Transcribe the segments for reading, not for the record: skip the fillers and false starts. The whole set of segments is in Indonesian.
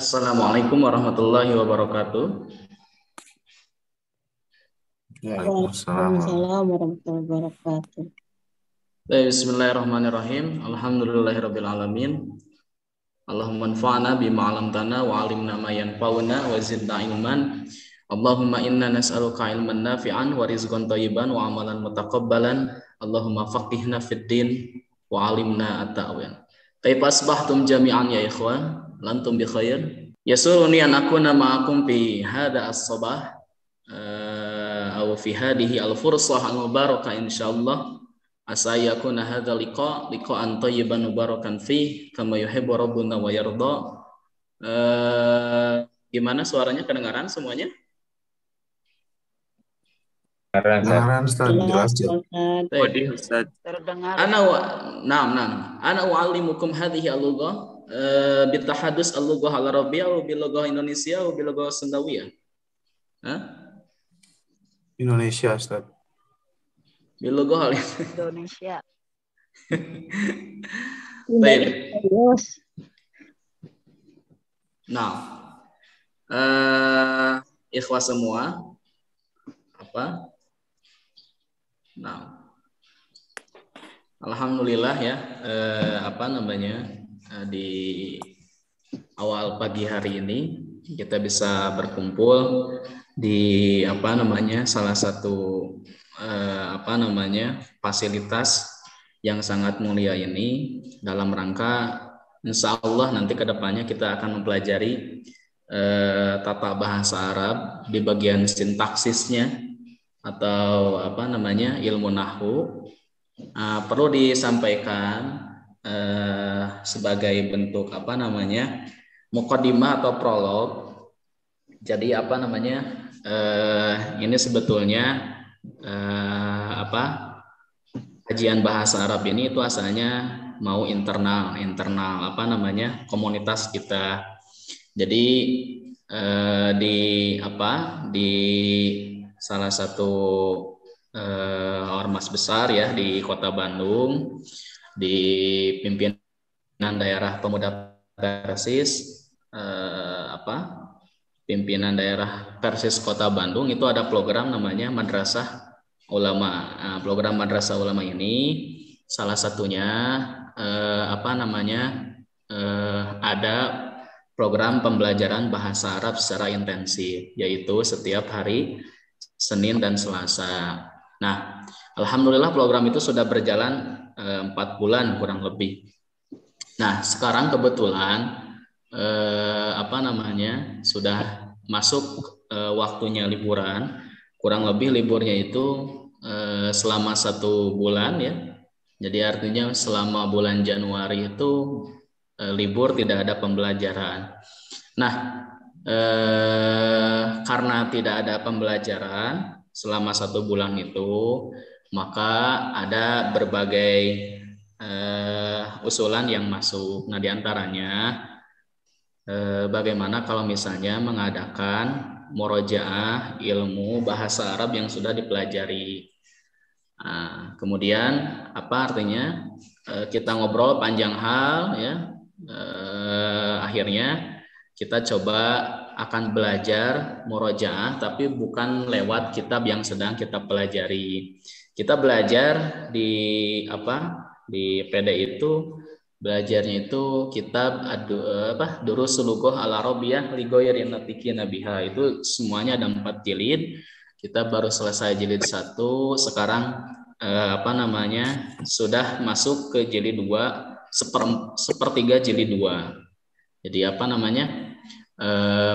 Assalamualaikum warahmatullahi wabarakatuh. Waalaikumsalam warahmatullahi wabarakatuh. Bismillahirrahmanirrahim. Alhamdulillahirabbil alamin. Allahumma anfa'na bima 'allamtana wa 'allimna ma yanfa'una wa zidna ilman. Allahumma inna nas'aluka ilman nafi'an wa rizqan thayyiban wa amalan mutaqabbalan. Allahumma faqihna fid din wa 'allimna at-ta'wil. Kaifa asbahtum jami'an ya ikhwan? Lantum bi khair? Yasuruni an akuna ma'akum fi hadha as-sabah atau fi hadhihi al-fursah al-mubarakah insyaallah. Asa yakuna hadzal liqa'an thayyiban mubarakan fi kama yuhibbu rabbuna wa yarda. Gimana suaranya, kedengaran semuanya? Kedengaran Ustaz, jelas jelas. Ustaz. Terdengar. Ana u'allimukum hadhihi al-lughah bitahadus al-lughah al-arabiyyah wa bil-lughah Indonesia wa bil-lughah Sundawiyah. Indonesia Ustaz. Bil-lughah Indonesia. Baik. Nah, ikhwah semua, Nah, alhamdulillah ya, di awal pagi hari ini kita bisa berkumpul di salah satu fasilitas yang sangat mulia ini dalam rangka insya Allah nanti kedepannya kita akan mempelajari tata bahasa Arab di bagian sintaksisnya atau ilmu nahwu. Perlu disampaikan sebagai bentuk muqaddimah atau prolog. Jadi ini sebetulnya kajian bahasa Arab ini itu asalnya mau internal komunitas kita. Jadi di salah satu ormas besar ya di Kota Bandung, di pimpinan daerah pemuda Persis, pimpinan daerah Persis Kota Bandung itu ada program namanya Madrasah Ulama. Program Madrasah Ulama ini salah satunya ada program pembelajaran bahasa Arab secara intensif, yaitu setiap hari Senin dan Selasa. Nah, alhamdulillah program itu sudah berjalan 4 bulan kurang lebih. Nah, sekarang kebetulan sudah masuk waktunya liburan. Kurang lebih liburnya itu selama 1 bulan ya. Jadi artinya selama bulan Januari itu libur, tidak ada pembelajaran. Nah, karena tidak ada pembelajaran selama 1 bulan itu, maka ada berbagai usulan yang masuk. Nah, diantaranya bagaimana kalau misalnya mengadakan murojaah ilmu bahasa Arab yang sudah dipelajari. Kemudian apa artinya kita ngobrol panjang hal ya. Akhirnya kita coba akan belajar murojaah, tapi bukan lewat kitab yang sedang kita pelajari. Kita belajar di PD itu, belajarnya itu kitab Durusul Lughah Al-Arabiyyah li Ghairi Natiqina Biha. Itu semuanya ada 4 jilid. Kita baru selesai jilid 1, sekarang sudah masuk ke jilid 2, sepertiga jilid 2. Jadi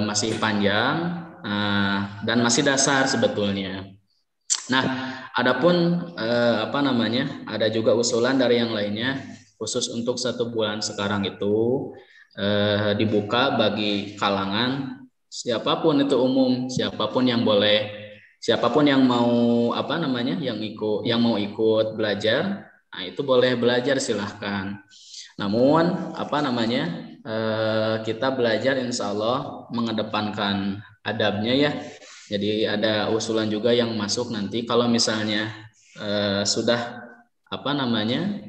masih panjang dan masih dasar sebetulnya. Nah, adapun ada juga usulan dari yang lainnya, khusus untuk 1 bulan sekarang itu dibuka bagi kalangan siapapun itu umum, siapapun yang boleh, siapapun yang mau yang mau ikut belajar, nah itu boleh belajar, silahkan. Namun kita belajar insya Allah mengedepankan adabnya ya. Jadi ada usulan juga yang masuk nanti kalau misalnya sudah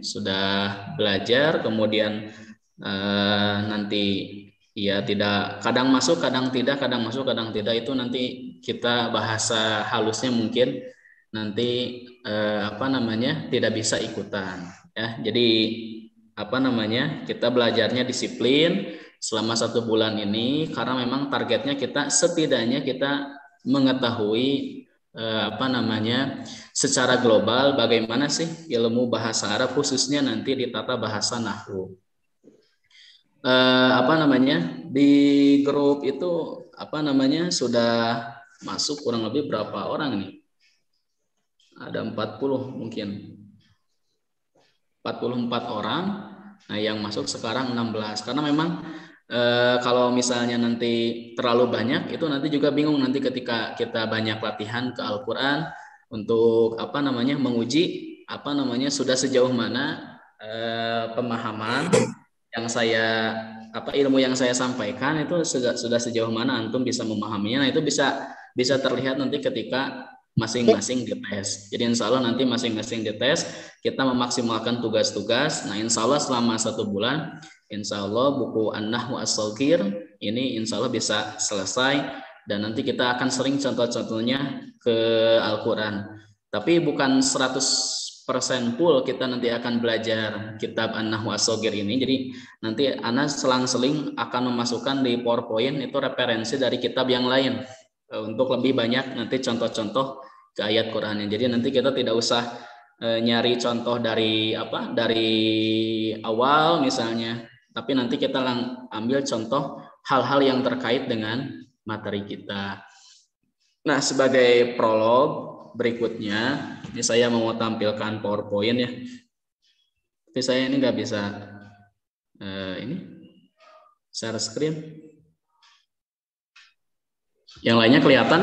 sudah belajar, kemudian nanti ya tidak, kadang masuk, kadang tidak, kadang masuk, kadang tidak, itu nanti kita bahasa halusnya mungkin nanti tidak bisa ikutan ya. Jadi kita belajarnya disiplin selama 1 bulan ini karena memang targetnya kita setidaknya kita mengetahui secara global bagaimana sih ilmu bahasa Arab khususnya nanti di tata bahasa nahwu. Di grup itu sudah masuk kurang lebih berapa orang nih? Ada 40 mungkin. 44 orang. Nah, yang masuk sekarang 16 karena memang kalau misalnya nanti terlalu banyak itu nanti juga bingung nanti ketika kita banyak latihan ke Al-Qur'an untuk menguji sudah sejauh mana pemahaman yang ilmu yang saya sampaikan itu sudah sejauh mana antum bisa memahaminya. Nah, itu bisa terlihat nanti ketika masing-masing dites. Jadi insya Allah nanti masing-masing dites, kita memaksimalkan tugas-tugas. Nah, insya Allah selama 1 bulan, insya Allah buku An-Nahwu As-Saghir ini insya Allah bisa selesai dan nanti kita akan sering contoh-contohnya ke Al-Quran. Tapi bukan 100% full kita nanti akan belajar kitab An-Nahwu As-Saghir ini. Jadi nanti Ana selang-seling akan memasukkan di PowerPoint itu referensi dari kitab yang lain untuk lebih banyak nanti contoh-contoh ke ayat Qur'annya. Jadi nanti kita tidak usah nyari contoh dari awal misalnya, tapi nanti kita ambil contoh hal-hal yang terkait dengan materi kita. Nah, sebagai prolog berikutnya, ini saya mau tampilkan PowerPoint ya. Tapi saya ini nggak bisa share screen. Yang lainnya kelihatan?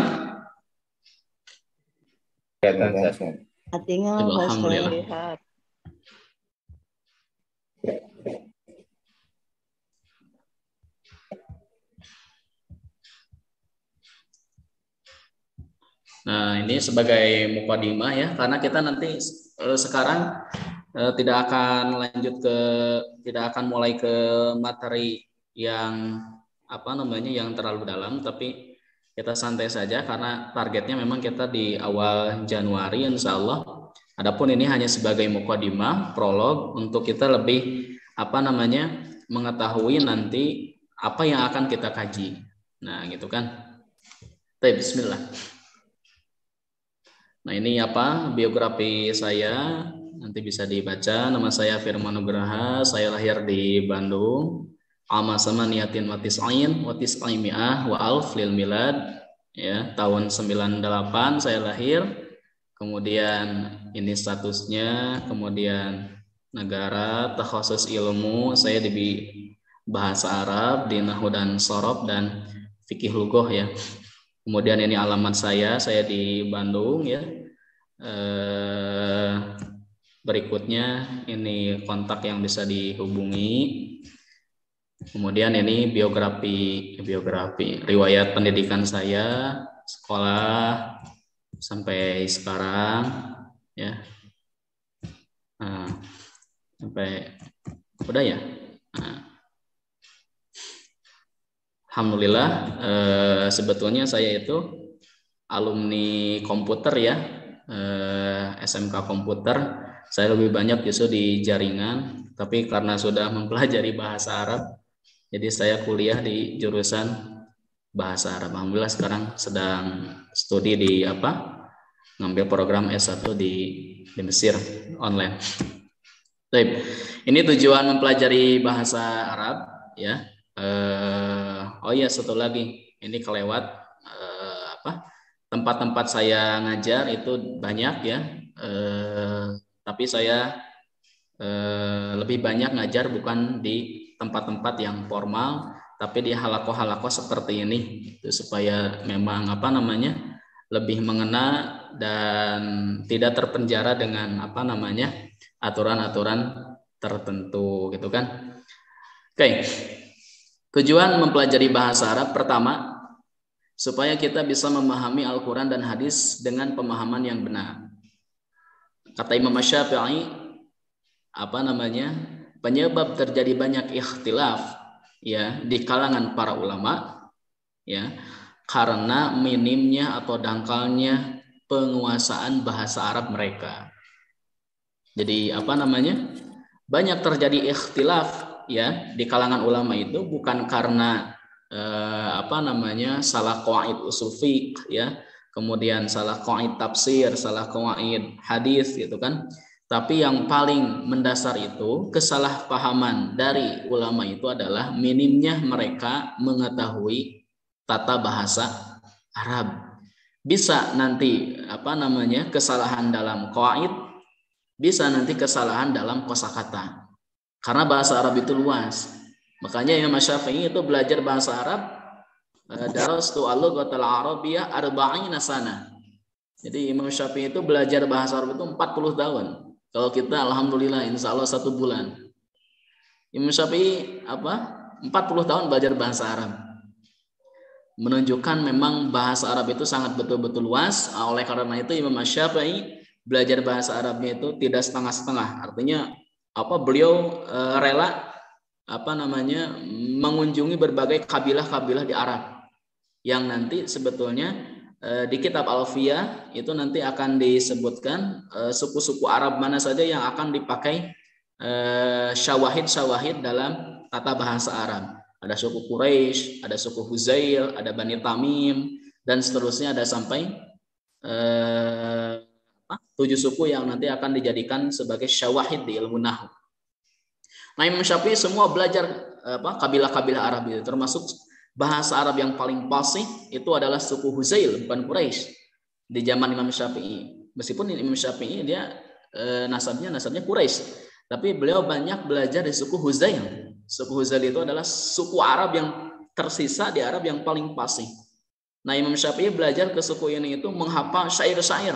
Alhamdulillah. Nah, ini sebagai mukadimah ya, karena kita nanti sekarang tidak akan mulai ke materi yang yang terlalu dalam, tapi kita santai saja karena targetnya memang kita di awal Januari insya Allah. Adapun ini hanya sebagai mukadimah, prolog untuk kita lebih mengetahui nanti apa yang akan kita kaji. Nah, gitu kan. Bismillah. Nah, ini biografi saya, nanti bisa dibaca. Nama saya Firman Nugraha, saya lahir di Bandung. Ama samaniyatin wa tis'in wa tis'imi'ah wa alf lil milad, ya, tahun 98 saya lahir. Kemudian ini statusnya, kemudian negara, takhasus ilmu saya di bahasa Arab, di nahwu dan shorof dan fikih lughah ya. Kemudian ini alamat saya di Bandung ya. Berikutnya ini kontak yang bisa dihubungi. Kemudian ini biografi riwayat pendidikan saya, sekolah sampai sekarang ya. Sampai udah ya. Alhamdulillah, sebetulnya saya itu alumni komputer ya, SMK komputer. Saya lebih banyak justru di jaringan, tapi karena sudah mempelajari bahasa Arab, jadi saya kuliah di jurusan bahasa Arab. Alhamdulillah sekarang sedang studi di ngambil program S1 di Mesir online. Baik, ini tujuan mempelajari bahasa Arab ya. Oh iya, satu lagi, ini kelewat tempat-tempat saya ngajar itu banyak ya, tapi saya lebih banyak ngajar bukan di tempat-tempat yang formal, tapi di halaqah-halaqah seperti ini, itu supaya memang lebih mengena dan tidak terpenjara dengan aturan-aturan tertentu gitu kan. Oke. Tujuan mempelajari bahasa Arab pertama, supaya kita bisa memahami Al-Quran dan hadis dengan pemahaman yang benar. Kata Imam Syafi'i, penyebab terjadi banyak ikhtilaf ya di kalangan para ulama, ya, karena minimnya atau dangkalnya penguasaan bahasa Arab mereka. Jadi banyak terjadi ikhtilaf ya di kalangan ulama itu bukan karena salah qawaid usul fiqh ya, kemudian salah qawaid tafsir, salah qawaid hadis gitu kan. Tapi yang paling mendasar itu kesalahpahaman dari ulama itu adalah minimnya mereka mengetahui tata bahasa Arab. Bisa nanti kesalahan dalam qawaid, bisa nanti kesalahan dalam kosakata. Karena bahasa Arab itu luas. Makanya Imam Syafi'i itu belajar bahasa Arab, darastu al-lughatal arabiyyah arba'ina sana. Jadi Imam Syafi'i itu belajar bahasa Arab itu 40 tahun. Kalau kita alhamdulillah insya Allah 1 bulan. Imam Syafi'i 40 tahun belajar bahasa Arab. Menunjukkan memang bahasa Arab itu sangat betul-betul luas. Oleh karena itu Imam Syafi'i belajar bahasa Arabnya itu tidak setengah-setengah. Artinya beliau rela mengunjungi berbagai kabilah-kabilah di Arab yang nanti sebetulnya di kitab Alfiyah itu nanti akan disebutkan suku-suku Arab mana saja yang akan dipakai syawahid dalam tata bahasa Arab. Ada suku Quraisy, ada suku Huzail, ada Bani Tamim, dan seterusnya ada sampai 7 suku yang nanti akan dijadikan sebagai syawahid di ilmu nahwu. Nah, Imam Syafi'i semua belajar kabilah-kabilah Arab itu, termasuk bahasa Arab yang paling fasih itu adalah suku Huzail, bukan Quraisy. Di zaman Imam Syafi'i, meskipun Imam Syafi'i dia nasabnya Quraisy, tapi beliau banyak belajar di suku Huzail. Suku Huzail itu adalah suku Arab yang tersisa di Arab yang paling fasih. Nah, Imam Syafi'i belajar ke suku ini itu menghafal syair-syair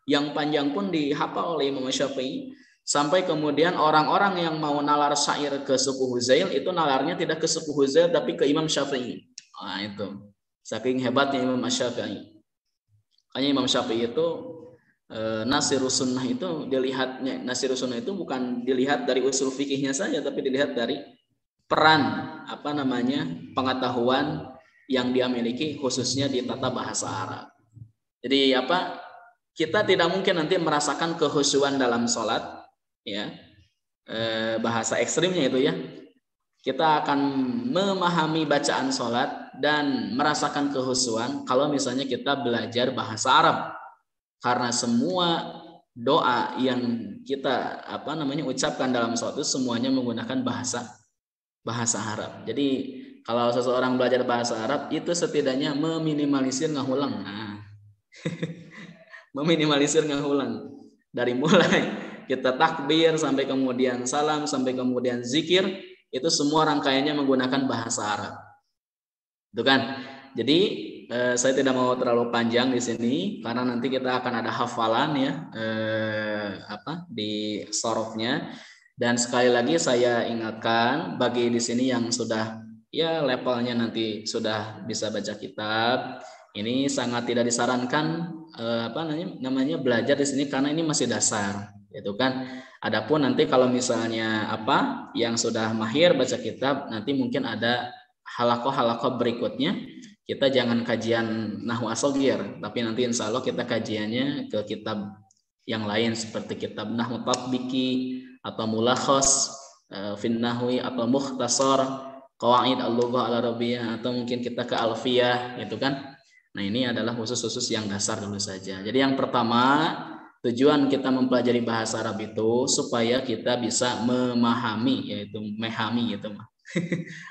yang panjang pun dihafal oleh Imam Syafi'i. Sampai kemudian orang-orang yang mau nalar syair ke suku Huzail itu nalarnya tidak ke suku Huzail tapi ke Imam Syafi'i. Nah, itu saking hebatnya Imam Syafi'i. Makanya Imam Syafi'i itu Nasirus Sunnah itu dilihatnya, Nasirus Sunnah itu bukan dilihat dari usul fikihnya saja, tapi dilihat dari peran pengetahuan yang dia miliki khususnya di tata bahasa Arab. Jadi kita tidak mungkin nanti merasakan kehusyuan dalam sholat, ya, bahasa ekstrimnya itu ya. Kita akan memahami bacaan sholat dan merasakan kehusyuan kalau misalnya kita belajar bahasa Arab, karena semua doa yang kita ucapkan dalam sholat itu semuanya menggunakan bahasa Arab. Jadi kalau seseorang belajar bahasa Arab itu setidaknya meminimalisir ngahulang. Nah. Meminimalisir ngahulang dari mulai kita takbir sampai kemudian salam sampai kemudian zikir itu semua rangkaiannya menggunakan bahasa Arab, itu kan. Jadi saya tidak mau terlalu panjang di sini karena nanti kita akan ada hafalan ya di sorofnya. Dan sekali lagi saya ingatkan bagi di sini yang sudah ya levelnya nanti sudah bisa baca kitab, ini sangat tidak disarankan belajar di sini karena ini masih dasar, gitu kan. Adapun nanti kalau misalnya yang sudah mahir baca kitab, nanti mungkin ada halakoh berikutnya. Kita jangan kajian nahwu as-shaghir, tapi nanti insya Allah kita kajiannya ke kitab yang lain seperti kitab nahwu tatbiki atau mulakhas fin nahwi atau mukhtasar qawaid al-lughah al-arabiyyah, atau mungkin kita ke alfiyah, gitu kan. Nah, ini adalah khusus yang dasar dulu saja. Jadi yang pertama, tujuan kita mempelajari bahasa Arab itu supaya kita bisa memahami, yaitu memahami gitu,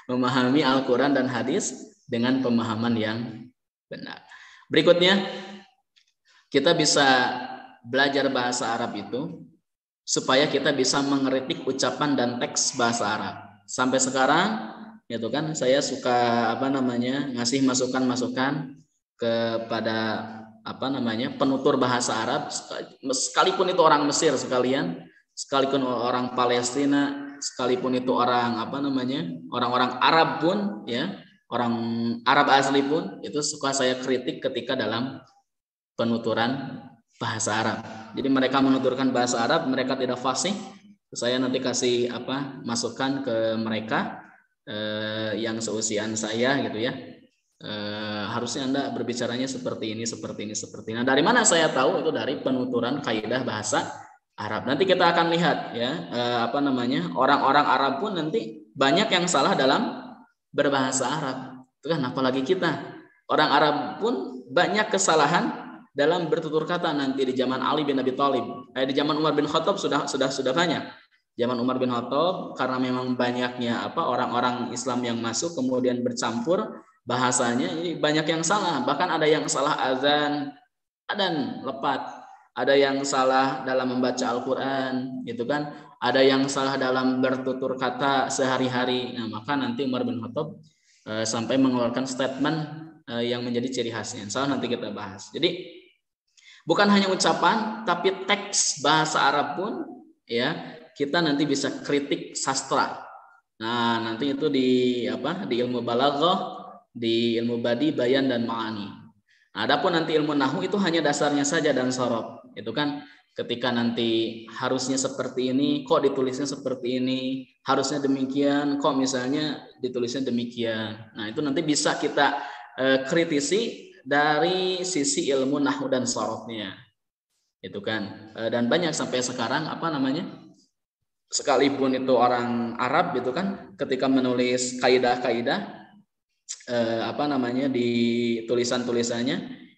memahami Al-Quran dan hadis dengan pemahaman yang benar. Berikutnya, kita bisa belajar bahasa Arab itu supaya kita bisa mengkritik ucapan dan teks bahasa Arab. Sampai sekarang, gitu kan, saya suka ngasih masukan-masukan kepada penutur bahasa Arab, sekalipun itu orang Mesir sekalian, sekalipun orang Palestina, sekalipun itu orang orang-orang Arab pun ya, orang Arab asli pun itu suka saya kritik ketika dalam penuturan bahasa Arab. Jadi mereka menuturkan bahasa Arab, mereka tidak fasih, saya nanti kasih masukan ke mereka yang seusiaan saya gitu ya. Harusnya Anda berbicaranya seperti ini, seperti ini, seperti ini. Nah, dari mana saya tahu? Itu dari penuturan kaidah bahasa Arab. Nanti kita akan lihat ya, orang-orang Arab pun nanti banyak yang salah dalam berbahasa Arab. Itu kan apalagi kita. Orang Arab pun banyak kesalahan dalam bertutur kata nanti di zaman Ali bin Abi Thalib. Di zaman Umar bin Khattab sudah banyak. Zaman Umar bin Khattab karena memang banyaknya orang-orang Islam yang masuk kemudian bercampur bahasanya, ini banyak yang salah. Bahkan ada yang salah azan lepat, ada yang salah dalam membaca Al-Qur'an gitu kan, ada yang salah dalam bertutur kata sehari-hari. Nah, maka nanti Umar bin Khattab sampai mengeluarkan statement yang menjadi ciri khasnya. Insyaallah nanti kita bahas. Jadi bukan hanya ucapan tapi teks bahasa Arab pun ya kita nanti bisa kritik sastra. Nah, nanti itu di ilmu balaghah, di ilmu badi, bayan dan ma'ani. Nah, adapun nanti ilmu nahwu itu hanya dasarnya saja dan sorob. Itu kan ketika nanti harusnya seperti ini, kok ditulisnya seperti ini, harusnya demikian, kok misalnya ditulisnya demikian. Nah, itu nanti bisa kita kritisi dari sisi ilmu nahwu dan sorobnya. Itu kan. Dan banyak sampai sekarang sekalipun itu orang Arab gitu kan, ketika menulis kaidah-kaidah di tulisan-tulisannya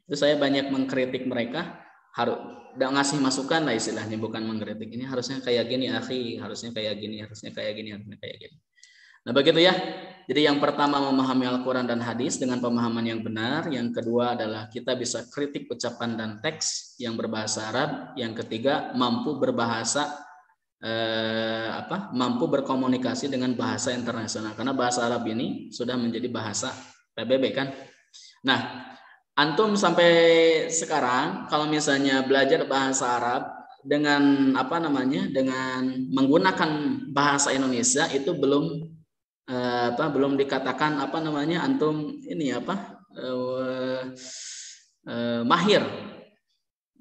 itu saya banyak mengkritik mereka, harus ngasih masukan lah istilahnya, bukan mengkritik. Ini harusnya kayak gini akhi, harusnya kayak gini, harusnya kayak gini, harusnya kayak gini. Nah, begitu ya. Jadi yang pertama memahami Al-Quran dan hadis dengan pemahaman yang benar. Yang kedua adalah kita bisa kritik ucapan dan teks yang berbahasa Arab. Yang ketiga mampu mampu berkomunikasi dengan bahasa internasional, karena bahasa Arab ini sudah menjadi bahasa PBB kan. Nah, antum sampai sekarang kalau misalnya belajar bahasa Arab dengan dengan menggunakan bahasa Indonesia itu belum dikatakan antum ini mahir.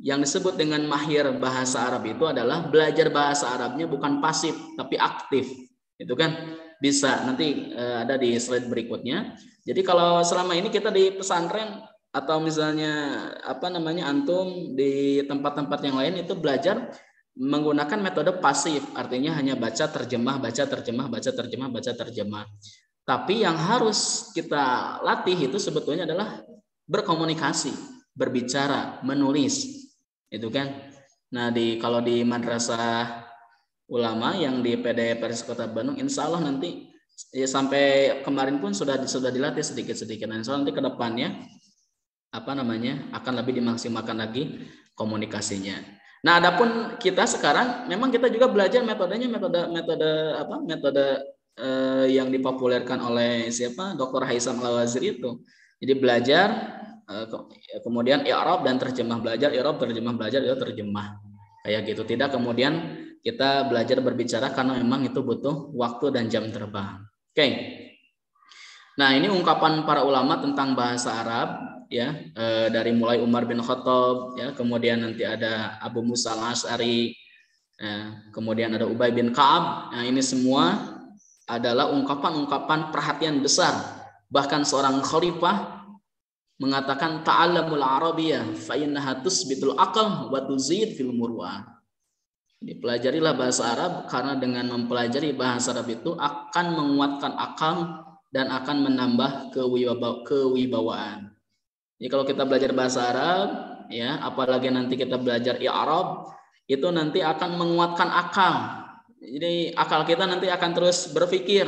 Yang disebut dengan mahir bahasa Arab itu adalah belajar bahasa Arabnya bukan pasif tapi aktif. Itu kan bisa nanti ada di slide berikutnya. Jadi kalau selama ini kita di pesantren atau misalnya antum di tempat-tempat yang lain itu belajar menggunakan metode pasif, artinya hanya baca terjemah, baca terjemah, baca terjemah, baca terjemah. Tapi yang harus kita latih itu sebetulnya adalah berkomunikasi, berbicara, menulis. Itu kan. Nah, kalau di madrasah ulama yang di PDPRS Kota Bandung, insya Allah nanti ya sampai kemarin pun sudah dilatih sedikit-sedikit. Nah, insya Allah nanti ke depannya akan lebih dimaksimalkan lagi komunikasinya. Nah, adapun kita sekarang memang kita juga belajar metodenya metode yang dipopulerkan oleh Dr. Haisam Al-Waziri itu. Jadi belajar kemudian i'rab dan terjemah, belajar i'rab, terjemah, belajar i'rab, terjemah, kayak gitu. Tidak kemudian kita belajar berbicara karena memang itu butuh waktu dan jam terbang. Oke. Nah, ini ungkapan para ulama tentang bahasa Arab ya, dari mulai Umar bin Khattab ya, kemudian nanti ada Abu Musa Al-Asy'ari, kemudian ada Ubay bin Ka'ab. Nah, ini semua adalah ungkapan-ungkapan perhatian besar. Bahkan seorang khalifah mengatakan ta'allamul arabiyyah fa innaha tusbitul aql wa tuzid fil murwa. Jadi pelajarilah bahasa Arab karena dengan mempelajari bahasa Arab itu akan menguatkan akal dan akan menambah kewibawaan. Jadi kalau kita belajar bahasa Arab ya, apalagi nanti kita belajar i'rab, itu nanti akan menguatkan akal. Jadi akal kita nanti akan terus berpikir.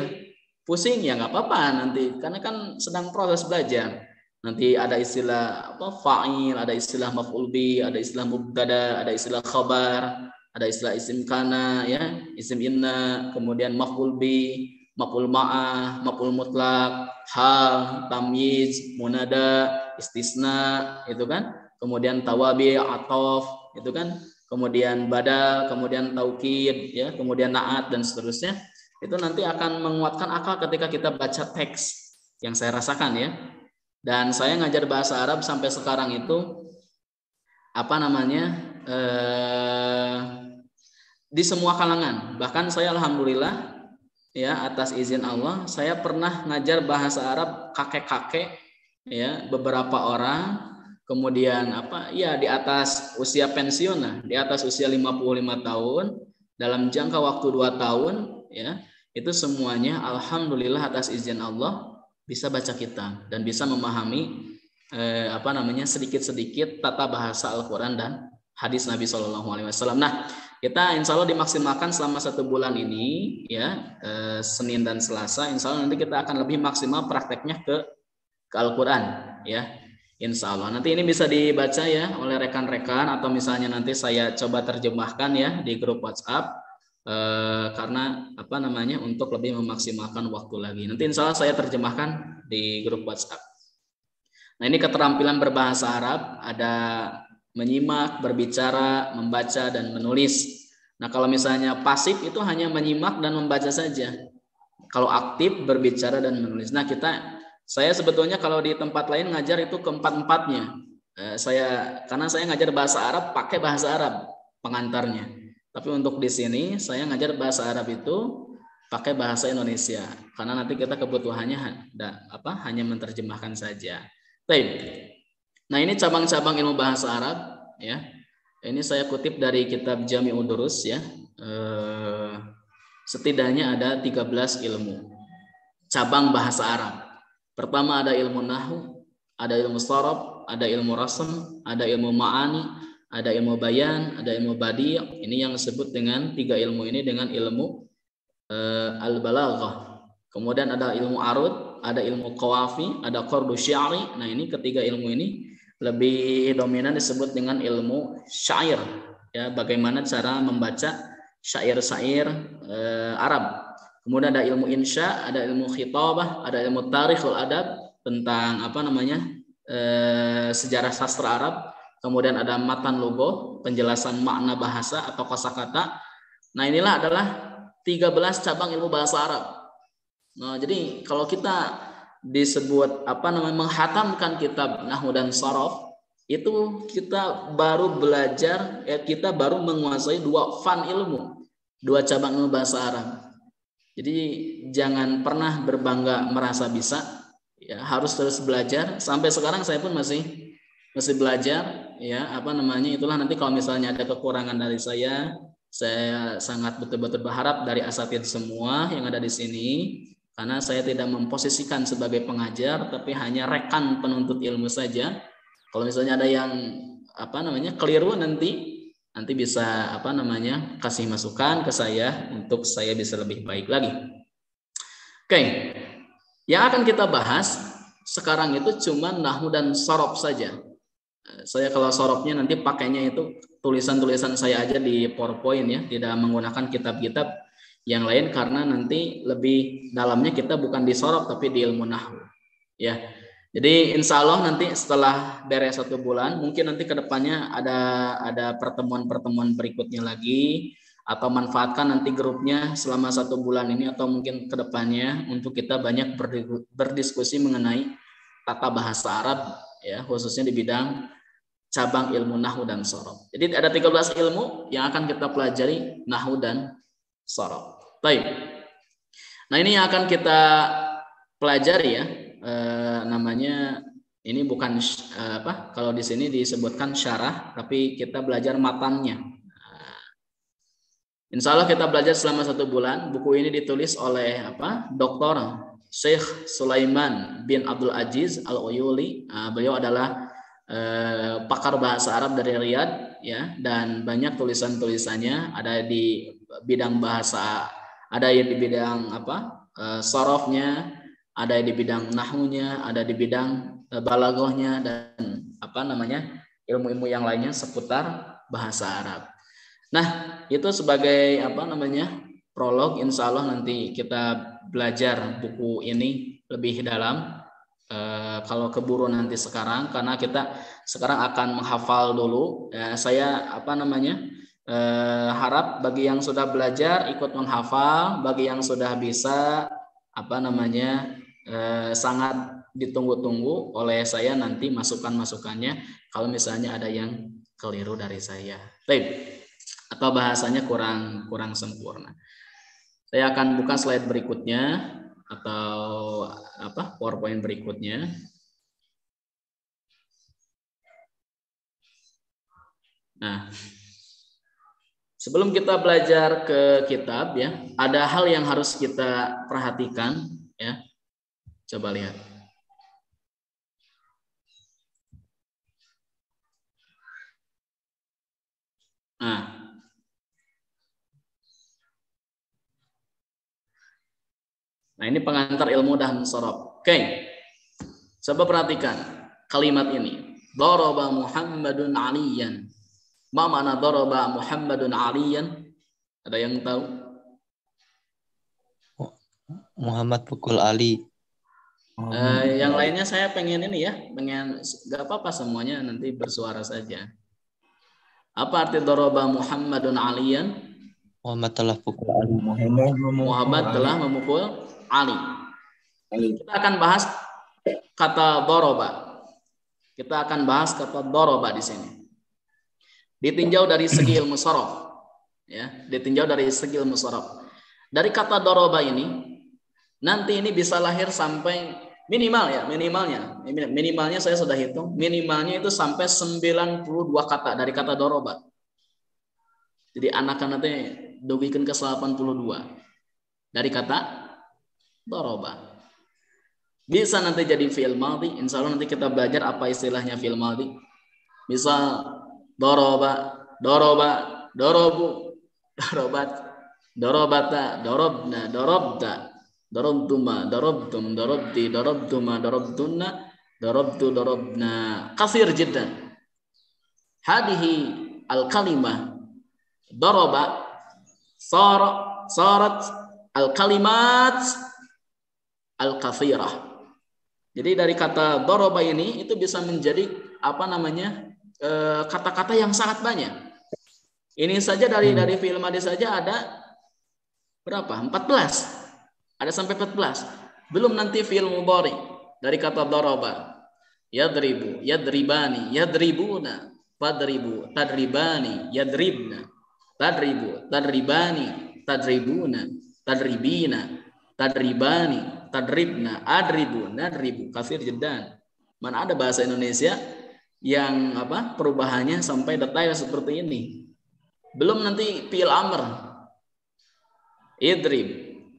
Pusing ya nggak apa-apa nanti, karena kan sedang proses belajar. Nanti ada istilah fa'il, ada istilah maf'ul bi, ada istilah mubtada, ada istilah khabar, ada istilah isim kana ya, isim inna, kemudian maf'ul bi, maf'ul ma'ah, maf'ul mutlaq, hal, tamyiz, munada, istisna, itu kan. Kemudian tawabi, atof, itu kan. Kemudian badal, kemudian taukid ya, kemudian na'at dan seterusnya. Itu nanti akan menguatkan akal ketika kita baca teks, yang saya rasakan ya. Dan saya ngajar bahasa Arab sampai sekarang itu di semua kalangan. Bahkan saya alhamdulillah ya atas izin Allah saya pernah ngajar bahasa Arab kakek-kakek ya beberapa orang, kemudian apa ya di atas usia pensiun lah, di atas usia 55 tahun dalam jangka waktu 2 tahun ya, itu semuanya alhamdulillah atas izin Allah bisa baca kitab dan bisa memahami sedikit-sedikit tata bahasa Al-Qur'an dan hadis Nabi SAW. Nah, kita insya Allah dimaksimalkan selama 1 bulan ini ya, Senin dan Selasa. Insya Allah nanti kita akan lebih maksimal prakteknya ke Al-Quran ya, insya Allah. Nanti ini bisa dibaca ya oleh rekan-rekan atau misalnya nanti saya coba terjemahkan ya di grup WhatsApp, karena untuk lebih memaksimalkan waktu lagi. Nanti insya Allah saya terjemahkan di grup WhatsApp. Nah, ini keterampilan berbahasa Arab, ada menyimak, berbicara, membaca, dan menulis. Nah, kalau misalnya pasif itu hanya menyimak dan membaca saja. Kalau aktif, berbicara dan menulis. Nah, saya sebetulnya kalau di tempat lain ngajar itu keempat-empatnya. Karena saya ngajar bahasa Arab pakai bahasa Arab pengantarnya. Tapi untuk di sini saya ngajar bahasa Arab itu pakai bahasa Indonesia. Karena nanti kita kebutuhannya hanya menerjemahkan saja. Baik. Nah, ini cabang-cabang ilmu bahasa Arab ya. Ini saya kutip dari kitab Jami'ud Durus ya. Setidaknya ada 13 ilmu cabang bahasa Arab. Pertama ada ilmu nahwu, ada ilmu sharaf, ada ilmu rasm, ada ilmu ma'ani, ada ilmu bayan, ada ilmu badi'. Ini yang disebut dengan 3 ilmu ini dengan ilmu al-balaghah. Kemudian ada ilmu arud, ada ilmu qawafi, ada qardu sya'ri. Nah, ini ketiga ilmu ini lebih dominan disebut dengan ilmu syair ya, bagaimana cara membaca syair-syair Arab. Kemudian ada ilmu insya, ada ilmu khitabah, ada ilmu tarikh wal adab tentang sejarah sastra Arab. Kemudian ada matan logo, penjelasan makna bahasa atau kosakata. Nah, inilah adalah 13 cabang ilmu bahasa Arab. Nah, jadi kalau kita disebut menghatamkan kitab nahwu dan sharaf, itu kita baru belajar kita baru menguasai 2 fan ilmu, 2 cabang ilmu bahasa Arab. Jadi jangan pernah berbangga merasa bisa ya, harus terus belajar. Sampai sekarang saya pun masih belajar ya, itulah nanti kalau misalnya ada kekurangan dari saya sangat betul-betul berharap dari asatidz semua yang ada di sini, karena saya tidak memposisikan sebagai pengajar tapi hanya rekan penuntut ilmu saja. Kalau misalnya ada yang keliru nanti bisa kasih masukan ke saya untuk saya bisa lebih baik lagi. Oke. Yang akan kita bahas sekarang itu cuma nahwu dan sharaf saja. Saya kalau sharafnya nanti pakainya itu tulisan-tulisan saya aja di PowerPoint ya, tidak menggunakan kitab-kitab yang lain karena nanti lebih dalamnya kita bukan di sharaf tapi di ilmu nahwu ya. Jadi insya Allah nanti setelah beres 1 bulan, mungkin nanti kedepannya ada pertemuan-pertemuan berikutnya lagi, atau manfaatkan nanti grupnya selama 1 bulan ini atau mungkin kedepannya untuk kita banyak berdiskusi mengenai tata bahasa Arab ya, khususnya di bidang cabang ilmu nahwu dan sharaf. Jadi ada 13 ilmu yang akan kita pelajari, nahwu dan sharaf. Baik. Nah, ini yang akan kita pelajari ya. Namanya ini bukan kalau di sini disebutkan syarah, tapi kita belajar matannya. Insya Allah kita belajar selama 1 bulan. Buku ini ditulis oleh Dr. Syekh Sulaiman bin Abdul Aziz Al-Uyuli. Beliau adalah pakar bahasa Arab dari Riyadh ya, dan banyak tulisan-tulisannya ada di bidang bahasa, ada yang di bidang sharafnya, ada di bidang nahwunya, ada di bidang balaghahnya, dan ilmu-ilmu yang lainnya seputar bahasa Arab. Nah, itu sebagai prolog. Insya Allah nanti kita belajar buku ini lebih dalam. Kalau keburu nanti sekarang, karena kita sekarang akan menghafal dulu. Saya harap bagi yang sudah belajar ikut menghafal, bagi yang sudah bisa sangat ditunggu-tunggu oleh saya nanti masukan-masukannya kalau misalnya ada yang keliru dari saya, atau bahasanya kurang sempurna. Saya akan buka slide berikutnya atau PowerPoint berikutnya. Nah, sebelum kita belajar ke kitab ya, ada hal yang harus kita perhatikan ya. Coba lihat. Nah, ini pengantar ilmu dan sorob. Oke, coba perhatikan kalimat ini. Daraba Muhammadun aliyan. Ma makna daraba Muhammadun aliyan? Ada yang tahu? Muhammad pukul Ali. Yang lainnya saya pengen ini ya, gak apa-apa semuanya nanti bersuara saja. Apa arti daraba Muhammadun aliyan? Muhammad telah pukul Ali. Muhammad telah memukul Ali. Kita akan bahas kata daraba. Kita akan bahas kata daraba di sini. Ditinjau dari segi ilmu sorof, ya, ditinjau dari segi ilmu sorof. Dari kata daraba ini, nanti ini bisa lahir sampai minimalnya saya sudah hitung, minimalnya itu sampai 92 kata dari kata daraba. Jadi anak-anak nanti dugikeun ke 82 dari kata daraba. Bisa nanti jadi fi'il madhi. Insya Allah nanti kita belajar apa istilahnya fi'il madhi. Misal daraba, darabu, darabat, darabata, darabna, darabta, darabtuma, darabtum, darabti, darabtuma, darabtunna, darabtu, darabna. Kathir jiddan. Hadihi al-kalimah daraba sarat al-kalimat al-kathirah. Jadi dari kata daraba ini itu bisa menjadi kata-kata yang sangat banyak. Ini saja dari fi'il madhi saja ada berapa? 14. Ada sampai 14. Belum nanti fi'il mudhari dari kata daraba. Yadribu, yadribani, yadribuna, fadribu, tadribani, yadribna, tadribu, tadribani, tadribuna, tadribina, tadribani, tadribna, adribu, nadribu, kafir jeddan. Mana ada bahasa Indonesia yang perubahannya sampai detail seperti ini. Belum nanti fi'il amr. Idrib,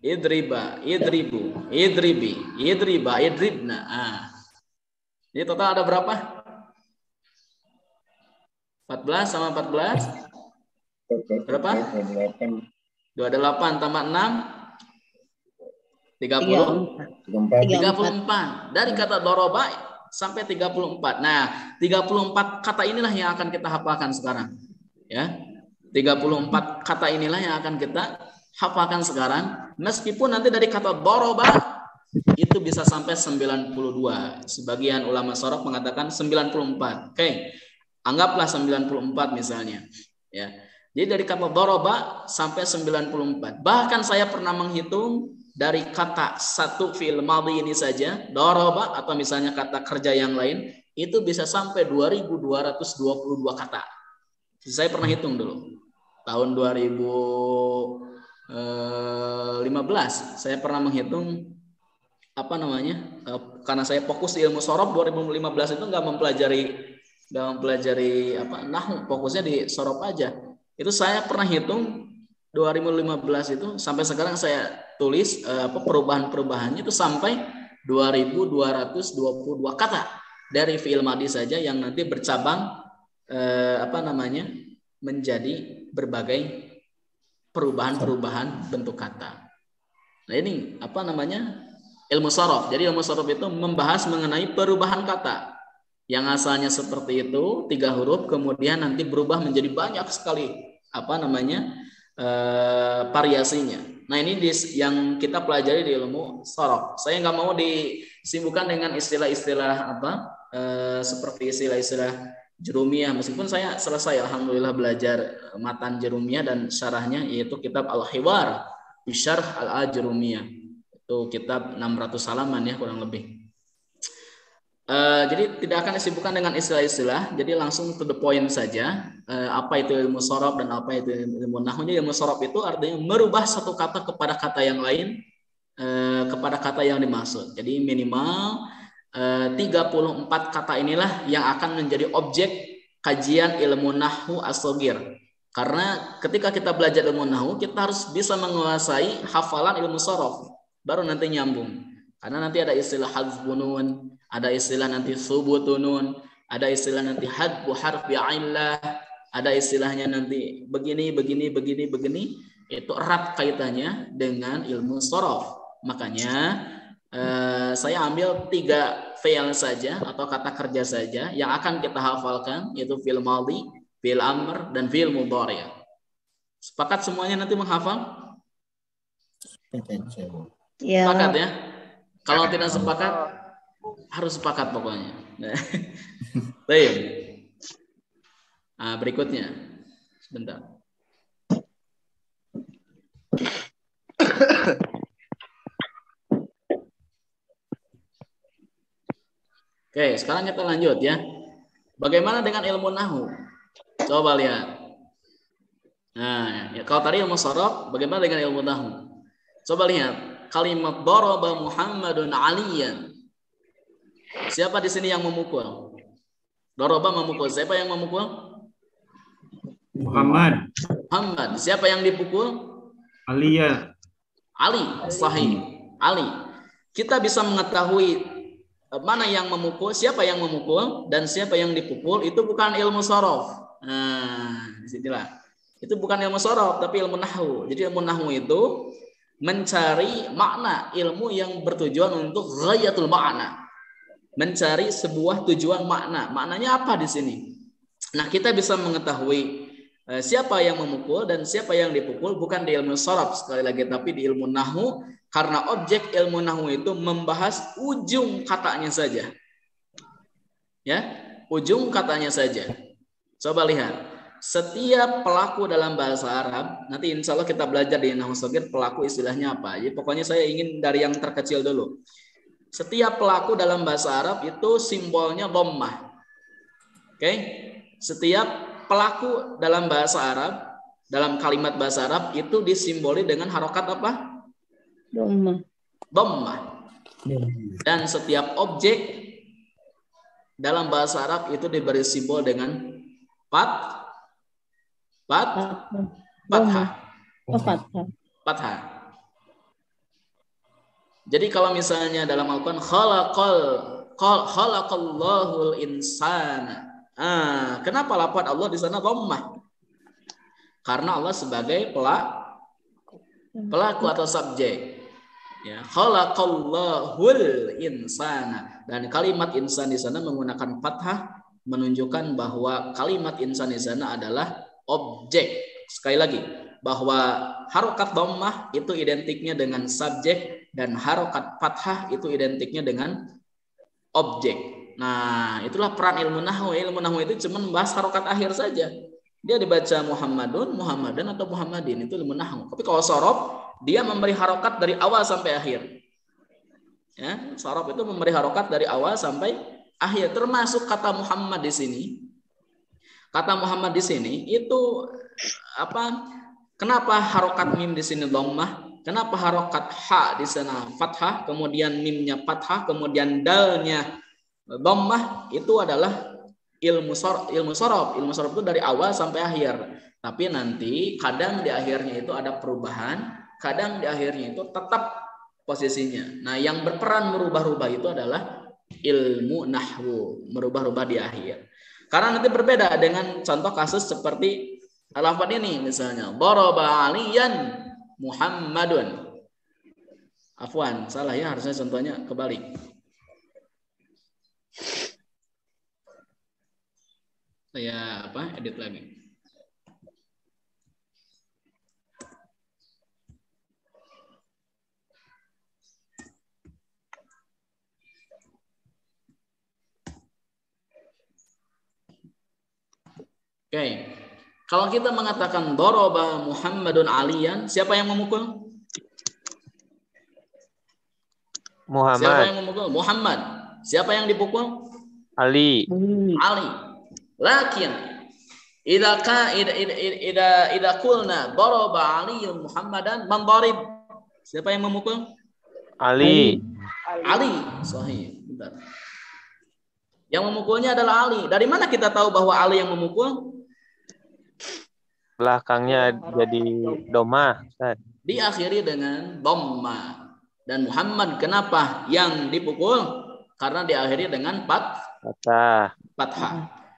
idriba, idribu, idribi, idriba, idribna. Jadi total ada berapa? 14 sama 14? Berapa? 28 tambah 6? 34. Dari kata daraba sampai 34. Nah, 34 kata inilah yang akan kita hafalkan sekarang. Ya. 34 kata inilah yang akan kita hafalkan sekarang. Meskipun nanti dari kata daraba itu bisa sampai 92. Sebagian ulama sorof mengatakan 94. Oke. Anggaplah 94 misalnya. Ya. Jadi dari kata daraba sampai 94. Bahkan saya pernah menghitung dari kata satu fi'il madhi ini saja, daraba atau misalnya kata kerja yang lain, itu bisa sampai 2222 kata. Saya pernah hitung dulu. Tahun 2015 saya pernah menghitung karena saya fokus di ilmu sorof 2015 itu nggak mempelajari nahwu, fokusnya di sorof aja. Itu saya pernah hitung 2015 itu sampai sekarang saya tulis perubahan-perubahannya itu sampai 2222 kata dari fi'il madhi saja yang nanti bercabang menjadi berbagai perubahan-perubahan bentuk kata. Nah, ini ilmu sorof. Jadi ilmu sorof itu membahas mengenai perubahan kata yang asalnya seperti itu 3 huruf kemudian nanti berubah menjadi banyak sekali variasinya. Nah, ini yang kita pelajari di ilmu sorof. Saya nggak mau disibukkan dengan istilah-istilah seperti istilah-istilah jurumiyah. Meskipun saya selesai alhamdulillah belajar matan jurumiyah dan syarahnya, yaitu kitab Al-Hiwar Bisyarh Al-Ajrumiyah. Itu kitab 600 halaman ya kurang lebih. Jadi tidak akan disibukkan dengan istilah-istilah, jadi langsung to the point saja. Apa itu ilmu sorof dan apa itu ilmu nahwu. Ilmu sorof itu artinya merubah satu kata kepada kata yang lain, kepada kata yang dimaksud. Jadi minimal 34 kata inilah yang akan menjadi objek kajian ilmu nahwu as-shaghir. Karena ketika kita belajar ilmu nahwu, kita harus bisa menguasai hafalan ilmu sorof, baru nanti nyambung. Karena nanti ada istilah hadzfun nun, ada istilah nanti subutun nun, ada istilah nanti hadfu harfi illah, ada istilahnya nanti begini. Itu erat kaitannya dengan ilmu sorof. Makanya saya ambil 3 fi'il saja atau kata kerja saja yang akan kita hafalkan, yaitu fi'il madhi, fi'il amr, dan fi'il mudhari'. Sepakat semuanya nanti menghafal? Ya. Sepakat ya? Kalau tidak sepakat, harus sepakat pokoknya. Baik. Nah, berikutnya. Sebentar. Oke, sekarang kita lanjut ya. Bagaimana dengan ilmu nahwu? Coba lihat. Nah, ya, kalau tadi ilmu sorof, bagaimana dengan ilmu nahwu? Coba lihat. Kalimat daraba Muhammadun aliyan. Siapa di sini yang memukul? Daraba memukul. Siapa yang memukul? Muhammad. Siapa yang dipukul? Aliya. Ali. Sahih. Ali. Kita bisa mengetahui mana yang memukul, siapa yang memukul, dan siapa yang dipukul. Itu bukan ilmu sorof. Nah, disinilah. Itu bukan ilmu sorof, tapi ilmu nahwu. Jadi ilmu nahwu itu mencari makna, ilmu yang bertujuan untuk ghayatul makna, mencari sebuah tujuan makna. Maknanya apa di sini? Nah, kita bisa mengetahui siapa yang memukul dan siapa yang dipukul bukan di ilmu sharaf sekali lagi, tapi di ilmu nahwu, karena objek ilmu nahwu itu membahas ujung katanya saja. Ya, ujung katanya saja. Coba lihat. Setiap pelaku dalam bahasa Arab, nanti insya Allah kita belajar di Nahwu Shaghir pelaku istilahnya apa. Jadi pokoknya saya ingin dari yang terkecil dulu. Setiap pelaku dalam bahasa Arab itu simbolnya dhammah. Oke? Setiap pelaku dalam bahasa Arab, dalam kalimat bahasa Arab itu disimboli dengan harokat apa? Dhammah. Dan setiap objek dalam bahasa Arab itu diberi simbol dengan fathah. Jadi kalau misalnya dalam Al-Quran khalaqallahul insana. Kenapa lafaz Allah di sana dhammah? Karena Allah sebagai pelaku atau subjek. Ya, khalaqallahul insana, dan kalimat insan di sana menggunakan fathah menunjukkan bahwa kalimat insan di sana adalah objek. Sekali lagi, bahwa harokat dhammah itu identiknya dengan subjek dan harokat fathah itu identiknya dengan objek. Nah, itulah peran ilmu nahwu. Ilmu nahwu itu cuma membahas harokat akhir saja. Dia dibaca Muhammadun, Muhammadan atau Muhammadin, itu ilmu nahwu. Tapi kalau sorof, dia memberi harokat dari awal sampai akhir. Ya, sorof itu memberi harokat dari awal sampai akhir, termasuk kata Muhammad di sini. Kata Muhammad di sini itu apa? Kenapa harokat mim di sini dhammah? Kenapa harokat ha di sana fathah, kemudian mimnya fathah, kemudian dalnya dhammah? Itu adalah ilmu sorof. Ilmu sorof itu dari awal sampai akhir. Tapi nanti kadang di akhirnya itu ada perubahan, kadang di akhirnya itu tetap posisinya. Nah, yang berperan merubah-rubah itu adalah ilmu nahwu, merubah-rubah di akhir. Karena nanti berbeda dengan contoh kasus seperti lafaz ini misalnya, daraba aliyan Muhammadun. Afwan, salah ya, harusnya contohnya kebalik. Saya edit lagi. Oke. Kalau kita mengatakan daraba Muhammadun aliyan, siapa yang memukul? Muhammad. Siapa yang memukul? Muhammad. Siapa yang dipukul? Ali. Ali. Lakin idza qulna daraba Aliyyun Muhammadan man darib? Siapa yang memukul? Ali. Ali. Sahih. Benar. Yang memukulnya adalah Ali. Dari mana kita tahu bahwa Ali yang memukul? Belakangnya jadi doma, Ustaz. Diakhiri dengan dhamma. Dan Muhammad kenapa yang dipukul? Karena diakhiri dengan fathah.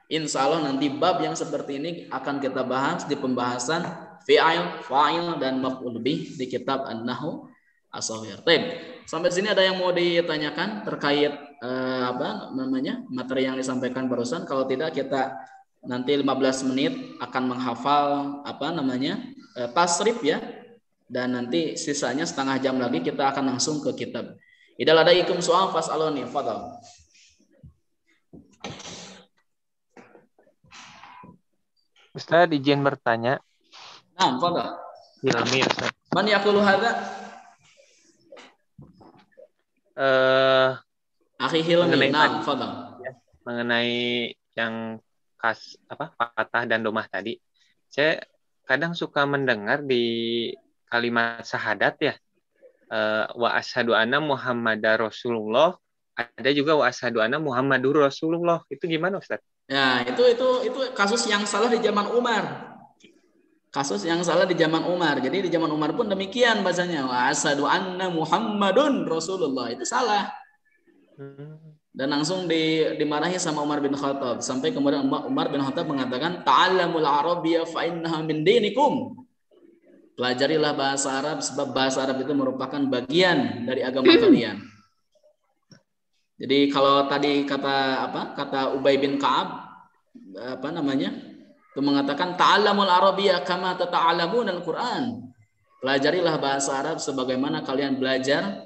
Insya Allah nanti bab yang seperti ini akan kita bahas di pembahasan fi'il, fa'il, dan maf'ul bih di kitab An-Nahwu As-Shaghir. Sampai sini ada yang mau ditanyakan terkait materi yang disampaikan barusan? Kalau tidak, kita nanti 15 menit akan menghafal tasrif ya. Dan nanti sisanya setengah jam lagi kita akan langsung ke kitab. Idza ladaikum soal fas'aluni, fadhal. Ustaz, izin bertanya. Nah, fadhal. Hilmi, Ustaz. Man yaqulu hadza? Akhi Hilmi. Nah, fadhal. Ya, mengenai yang fathah dan domah tadi. Saya kadang suka mendengar di kalimat syahadat ya, wa asyhadu anna Muhammadar Rasulullah, ada juga wa asyhadu anna Muhammadur Rasulullah. Itu gimana, Ustaz? Ya, itu kasus yang salah di zaman Umar. Jadi di zaman Umar pun demikian bahasanya, wa asyhadu anna Muhammadun Rasulullah. Itu salah. Dan langsung dimarahi sama Umar bin Khattab, sampai kemudian Umar bin Khattab mengatakan ta'allamul arabiyya fa innaha min dinikum. Pelajarilah bahasa Arab sebab bahasa Arab itu merupakan bagian dari agama kalian. Jadi kalau tadi kata Ubay bin Ka'ab itu mengatakan ta'allamul arabiyya kama tata'allamun al-Qur'an. Pelajarilah bahasa Arab sebagaimana kalian belajar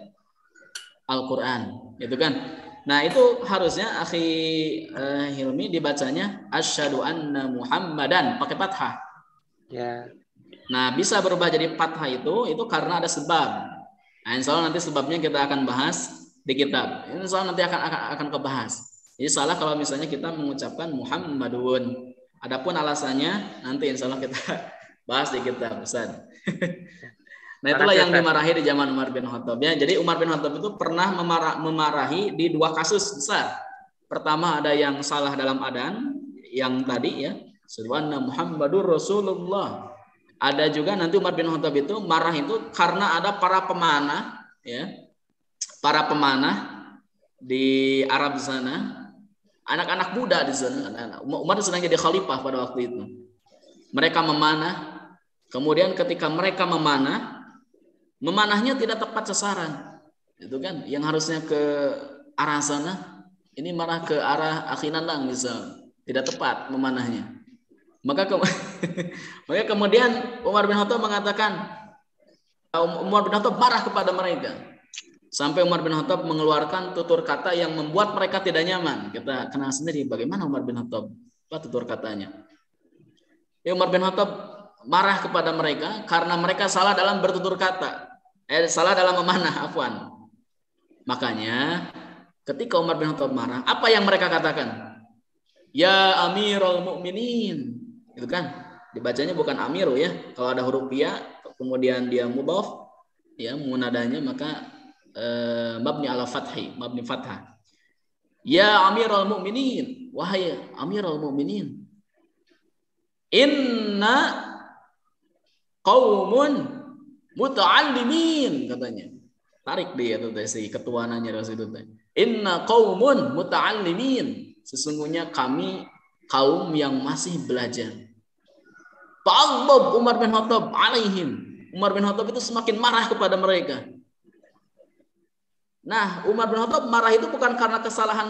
Al-Qur'an. Itu kan. Nah, itu harusnya akhi Hilmi dibacanya asyhadu anna Muhammadan pakai fathah. Ya. Nah, bisa berubah jadi fathah itu karena ada sebab. Nah, insya Allah nanti sebabnya kita akan bahas di kitab. Insya Allah nanti akan kebahas. Jadi salah kalau misalnya kita mengucapkan Muhammadun. Adapun alasannya nanti insya Allah kita bahas di kitab. Ustaz. Nah, itulah yang dimarahi di zaman Umar bin Khattab. Ya, jadi Umar bin Khattab itu pernah memarahi di 2 kasus besar. Pertama ada yang salah dalam adan, yang tadi ya, Subhana Muhammadur Rasulullah. Ada juga nanti Umar bin Khattab itu marah itu karena ada para pemanah ya. Para pemanah di Arab sana, anak-anak muda di sana. Umar sedang jadi khalifah pada waktu itu. Mereka memanah, kemudian ketika mereka memanahnya tidak tepat sasaran. Itu kan yang harusnya ke arah sana, ini marah ke arah Akhinandang misal. Tidak tepat memanahnya. Maka kemudian Umar bin Khattab marah kepada mereka. Sampai Umar bin Khattab mengeluarkan tutur kata yang membuat mereka tidak nyaman. Kita kenal sendiri bagaimana Umar bin Khattab. Apa tutur katanya? Umar bin Khattab marah kepada mereka karena mereka salah dalam bertutur kata. Salah dalam memanah, afwan. Makanya ketika Umar bin Khattab marah, apa yang mereka katakan? Ya Amirul Mukminin. Itu kan dibacanya bukan amiru ya. Kalau ada huruf ya kemudian dia mudhaf ya munadanya maka mabni ala fathi, mabni fathah. Ya Amirul Mukminin, wahai Amirul Mukminin. Inna qaumun muta'allimin katanya. Tarik dia tuh si ketua nanya itu. Inna qaumun muta'allimin. Sesungguhnya kami kaum yang masih belajar. Ta'addab Umar bin Khattab alaihim. Umar bin Khattab itu semakin marah kepada mereka. Nah, Umar bin Khattab marah itu bukan karena kesalahan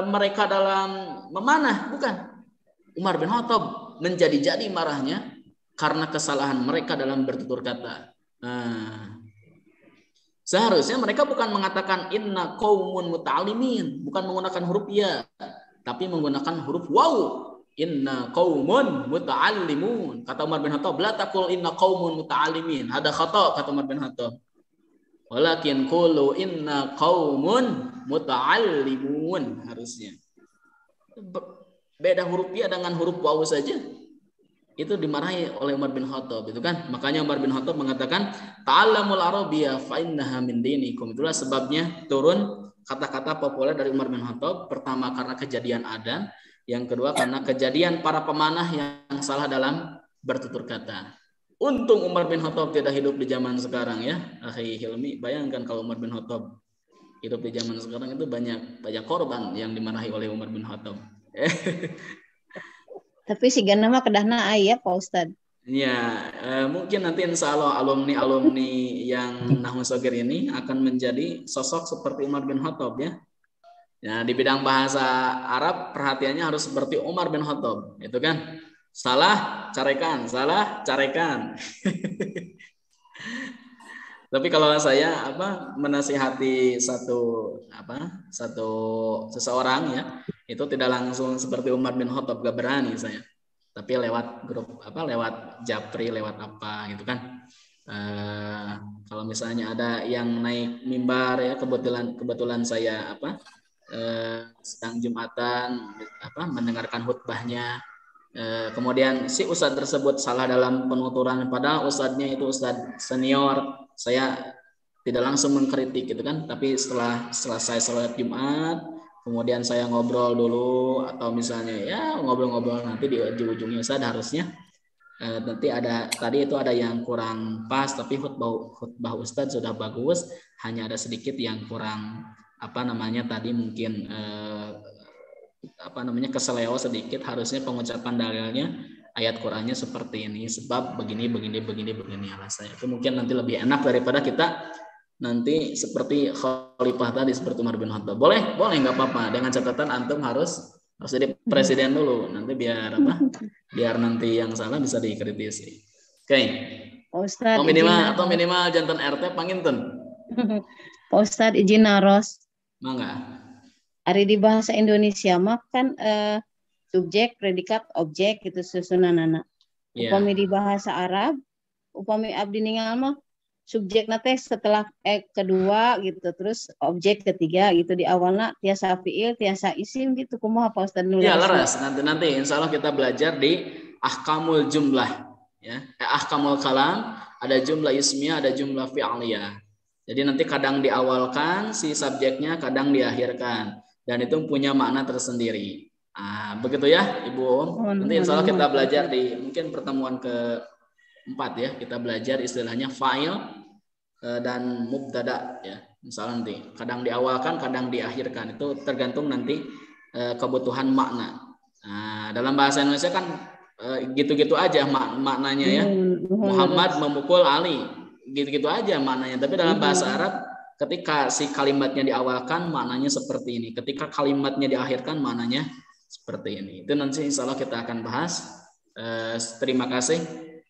mereka dalam memanah, bukan. Umar bin Khattab menjadi-jadi marahnya karena kesalahan mereka dalam bertutur kata. Nah, seharusnya mereka bukan mengatakan inna qaumun muta'allimin, bukan menggunakan huruf ya, tapi menggunakan huruf waw. Inna qaumun muta'allimun. Kata Umar bin Khattab, la taqul inna qaumun muta'allimin. Ada khata kata Umar bin Khattab. Walakin qulu inna qaumun muta'allimun, harusnya. Beda huruf ya dengan huruf waw saja. Itu dimarahi oleh Umar bin Khattab, itu kan. Makanya Umar bin Khattab mengatakan ta'allamul arabiyya fa innaha min dinikum. Itulah sebabnya turun kata-kata populer dari Umar bin Khattab. Pertama karena kejadian adan, yang kedua karena kejadian para pemanah yang salah dalam bertutur kata. Untung Umar bin Khattab tidak hidup di zaman sekarang ya, Akhi Hilmi. Bayangkan kalau Umar bin Khattab hidup di zaman sekarang, itu banyak korban yang dimarahi oleh Umar bin Khattab. Tapi si Gana mah kedahna aya Pak Ustad. Ya, mungkin nanti insya Allah alumni yang Nahwu Shagir ini akan menjadi sosok seperti Umar bin Khattab ya. Ya, di bidang bahasa Arab perhatiannya harus seperti Umar bin Khattab, itu kan. Salah carekan, salah carekan. Tapi kalau saya menasihati seseorang ya, itu tidak langsung seperti Umar bin Khattab, gak berani saya. Tapi lewat grup lewat Japri, lewat apa gitu kan. Kalau misalnya ada yang naik mimbar ya, kebetulan saya sedang Jumatan mendengarkan khutbahnya. Kemudian si ustadz tersebut salah dalam penuturan, padahal ustadznya itu ustadz senior. Saya tidak langsung mengkritik gitu kan, tapi setelah selesai sholat Jumat, kemudian saya ngobrol dulu, atau misalnya ya ngobrol-ngobrol, nanti di ujung-ujungnya ustadz harusnya nanti tadi itu ada yang kurang pas, tapi khutbah ustadz sudah bagus, hanya ada sedikit yang kurang tadi mungkin keseleo sedikit, harusnya pengucapan dalilnya ayat Qur'annya seperti ini, sebab begini alasannya. Itu mungkin nanti lebih enak daripada kita nanti seperti Khalifah tadi, seperti Umar bin Khattab. Boleh nggak apa-apa, dengan catatan antum harus jadi presiden dulu, nanti biar nanti yang salah bisa dikritisi. Oke. Ustaz, atau minimal jantan RT panginten. Pak Ustad izin naros. Mangga. Ari di bahasa Indonesia mah kan subjek, predikat, objek gitu susunanana. Yeah. Upami di bahasa Arab, upami abdi ningal mah subjek nate setelah kedua gitu, terus objek ketiga gitu, di awalnya tiasa fiil, tiasa isim gitu. Kumaha Pak Ustad nulis? Ya laras, nanti insya Allah kita belajar di ahkamul jumlah ya. Ahkamul kalam, ada jumlah ismiyah, ada jumlah fi'liyah. Jadi nanti kadang diawalkan si subjeknya, kadang diakhirkan, dan itu punya makna tersendiri. Begitu ya Ibu Om. Nanti insya Allah kita belajar di mungkin pertemuan ke-4 ya, kita belajar istilahnya fa'il dan mubtada ya. Misalnya nanti kadang diawalkan, kadang diakhirkan, itu tergantung nanti kebutuhan makna. Dalam bahasa Indonesia kan gitu-gitu aja maknanya ya. Muhammad memukul Ali, gitu-gitu aja maknanya. Tapi dalam bahasa Arab, ketika si kalimatnya diawalkan maknanya seperti ini, ketika kalimatnya diakhirkan maknanya seperti ini. Itu nanti insya Allah kita akan bahas. Terima kasih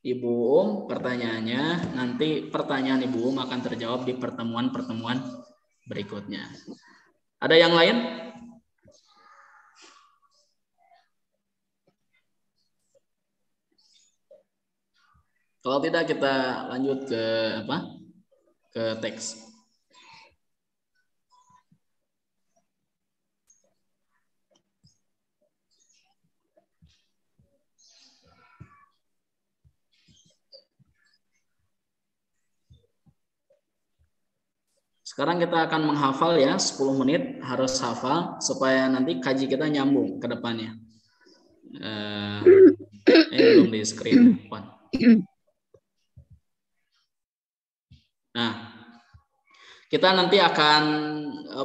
Ibu Um, pertanyaannya. Nanti pertanyaan Ibu Um akan terjawab di pertemuan-pertemuan berikutnya. Ada yang lain? Kalau tidak kita lanjut ke teks. Sekarang kita akan menghafal ya, 10 menit harus hafal supaya nanti kaji kita nyambung ke depannya. Belum di screen. Nah, kita nanti akan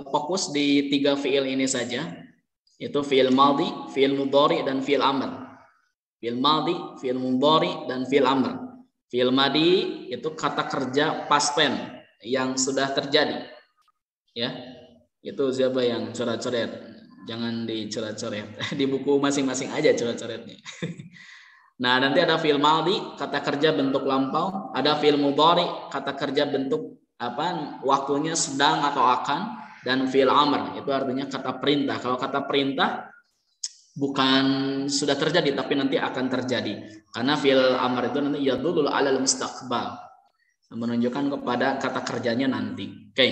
fokus di 3 fiil ini saja, yaitu fiil madhi, fiil mudhari, dan fiil amr. Fiil madhi, fiil mudhari, dan fiil amr. Fiil madhi itu kata kerja past tense yang sudah terjadi, ya. Itu siapa yang coret-coret? Jangan dicoret-coret, di buku masing-masing aja coret-coretnya. Nah, nanti ada fiil madhi, kata kerja bentuk lampau, ada fiil mudhari, kata kerja bentuk waktunya sedang atau akan, dan fiil amr itu artinya kata perintah. Kalau kata perintah bukan sudah terjadi tapi nanti akan terjadi, karena fiil amr itu nanti yadullu alal mustaqbal. menunjukkan kepada kata kerjanya nanti. Oke.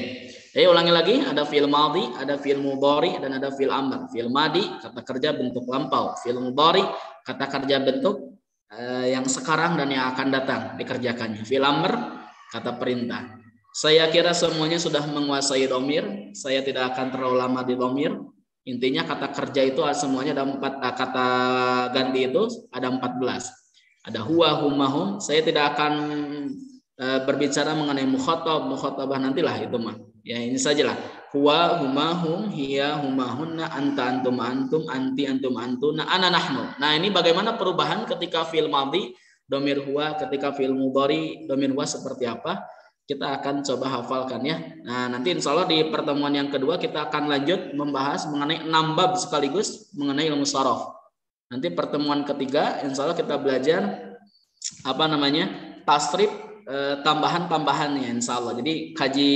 Ulangi lagi, ada fi'il madhi, ada fi'il mudhari, dan ada fi'il amr. Fi'il madhi kata kerja bentuk lampau, fi'il mudhari kata kerja bentuk yang sekarang dan yang akan datang dikerjakannya. Fi'il amr kata perintah. Saya kira semuanya sudah menguasai dhamir. Saya tidak akan terlalu lama di dhamir. Intinya kata kerja itu semuanya ada 4, kata ganti itu ada 14. Ada huwa, huma, hum. Saya tidak akan berbicara mengenai mukhatab, mukhatabah nantilah itu mah. Ya ini sajalah. Huwa, huma, hum, hiya, huma, hunna, anta, antum, antum, anti, antum, antuna, ana, nahnu. Nah ini bagaimana perubahan ketika fi'il madhi dhamir huwa, ketika fi'il mudhari dhamir huwa seperti apa? Kita akan coba hafalkan ya. Nah nanti insya Allah di pertemuan yang kedua kita akan lanjut membahas mengenai 6 bab sekaligus mengenai ilmu sharaf. Nanti pertemuan ketiga insya Allah kita belajar tasrif tambahan-tambahannya insya Allah. Jadi kaji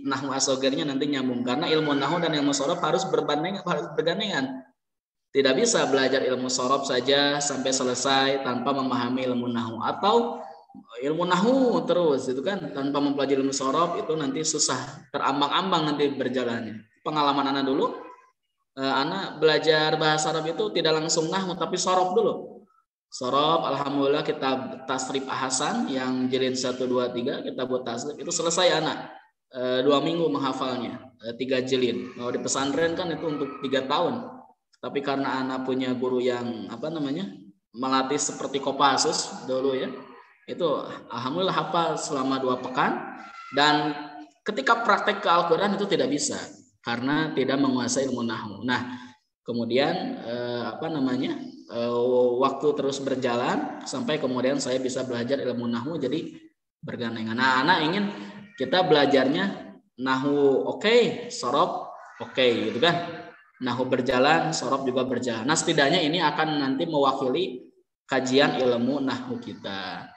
nahwu asogirnya nanti nyambung karena ilmu nahwu dan ilmu sharaf harus bergandengan. Tidak bisa belajar ilmu sharaf saja sampai selesai tanpa memahami ilmu nahwu, atau ilmu nahwu terus itu kan tanpa mempelajari ilmu sharaf itu nanti susah, terambang-ambang nanti berjalannya. Pengalaman anak dulu, anak belajar bahasa Arab itu tidak langsung nahwu tapi sharaf dulu. Sharaf alhamdulillah kita tasrif ahasan yang jilid 1 2 3 kita buat tasrif itu selesai anak 2 minggu menghafalnya 3 jilid. Kalau di pesantren kan itu untuk 3 tahun. Tapi karena anak punya guru yang melatih seperti Kopassus dulu ya. Itu alhamdulillah hafal selama 2 pekan, dan ketika praktek ke Al-Quran itu tidak bisa karena tidak menguasai ilmu nahwu. Nah kemudian waktu terus berjalan sampai kemudian saya bisa belajar ilmu nahwu jadi bergandengan. Nah anak ingin kita belajarnya nahwu oke, sharaf oke gitu kan, nahwu berjalan, sharaf juga berjalan. Nah setidaknya ini akan nanti mewakili kajian ilmu nahwu kita.